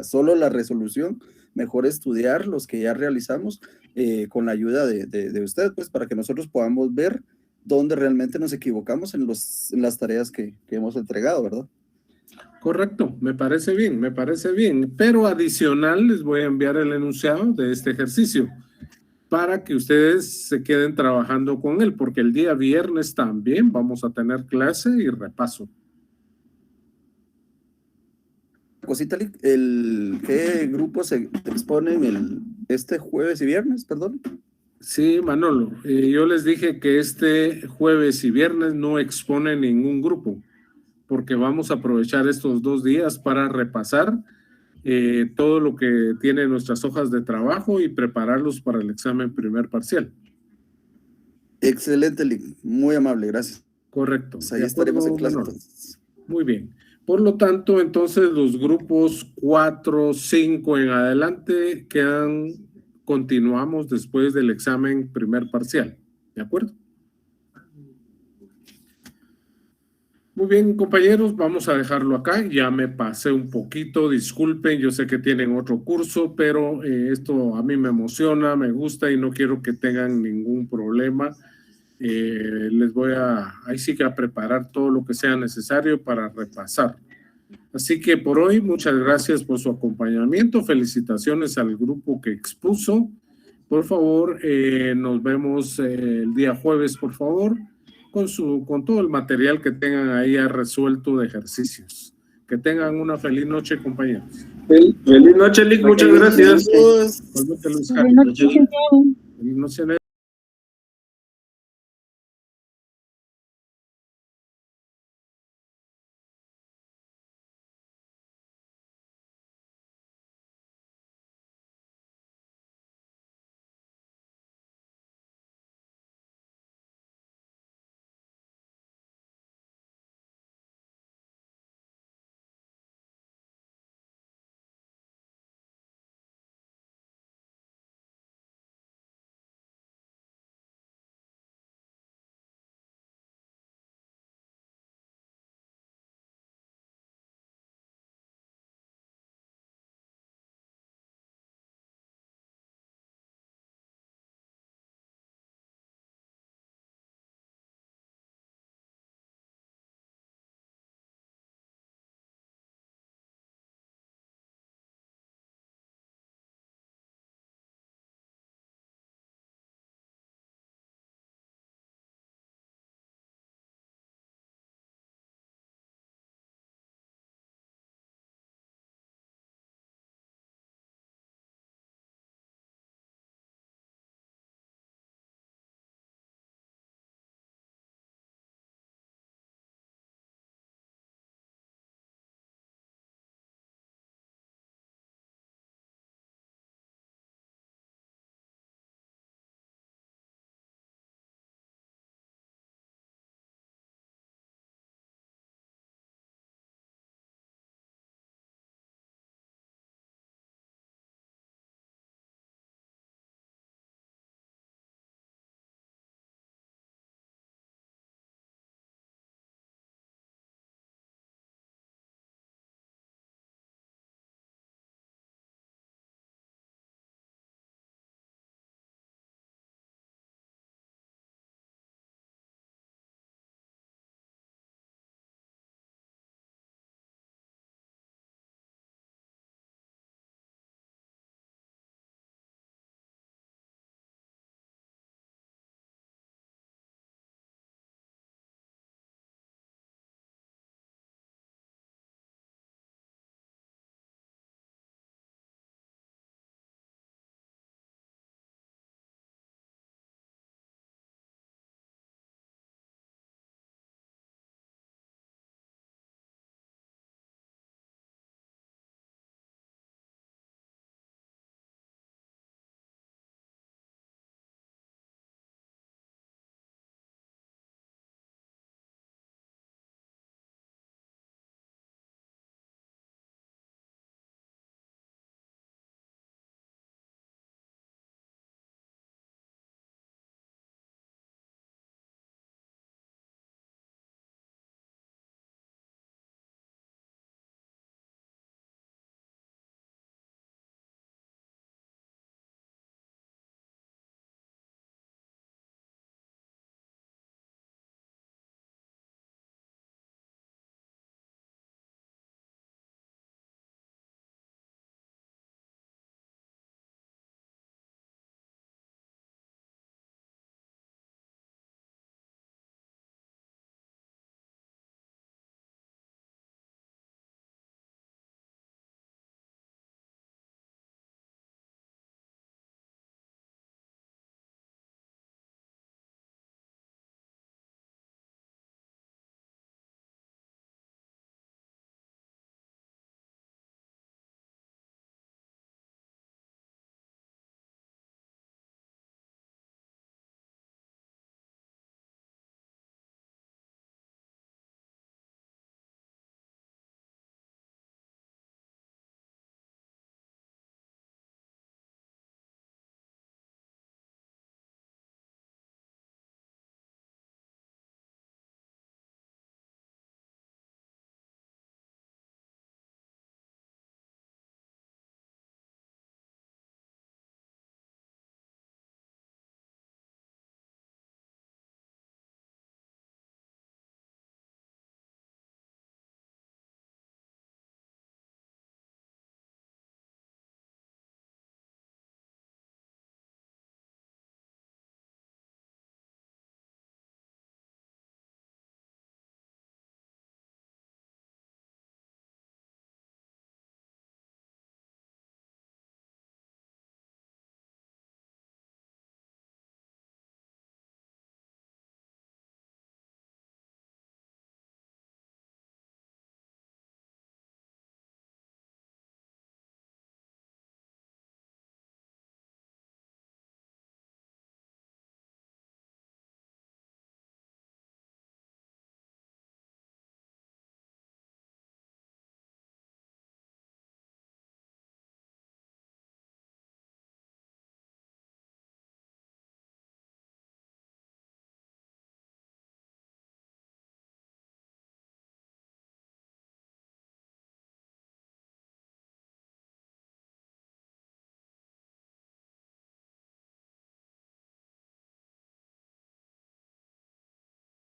solo la resolución, mejor estudiar los que ya realizamos con la ayuda de usted, pues para que nosotros podamos ver dónde realmente nos equivocamos en las tareas que hemos entregado, ¿verdad? Correcto, me parece bien, pero adicional les voy a enviar el enunciado de este ejercicio para que ustedes se queden trabajando con él, porque el día viernes también vamos a tener clase y repaso. Cosita, ¿qué grupos se exponen este jueves y viernes, perdón? Sí, Manolo, yo les dije que este jueves y viernes no expone ningún grupo, porque vamos a aprovechar estos 2 días para repasar todo lo que tiene nuestras hojas de trabajo y prepararlos para el examen primer parcial. Excelente, Lick. Muy amable, gracias. Correcto. Pues ahí estaremos en clase. Muy bien. Por lo tanto, entonces los grupos 4, 5 en adelante continuamos después del examen primer parcial. ¿De acuerdo? Muy bien, compañeros, vamos a dejarlo acá. Ya me pasé un poquito, disculpen, yo sé que tienen otro curso, pero esto a mí me emociona, me gusta y no quiero que tengan ningún problema. Les voy ahí sí que a preparar todo lo que sea necesario para repasar. Así que por hoy, muchas gracias por su acompañamiento. Felicitaciones al grupo que expuso. Por favor, nos vemos el día jueves, por favor, con todo el material que tengan ahí ya resuelto de ejercicios. Que tengan una feliz noche, compañeros. Feliz noche, Lick. Muchas gracias. Feliz noche.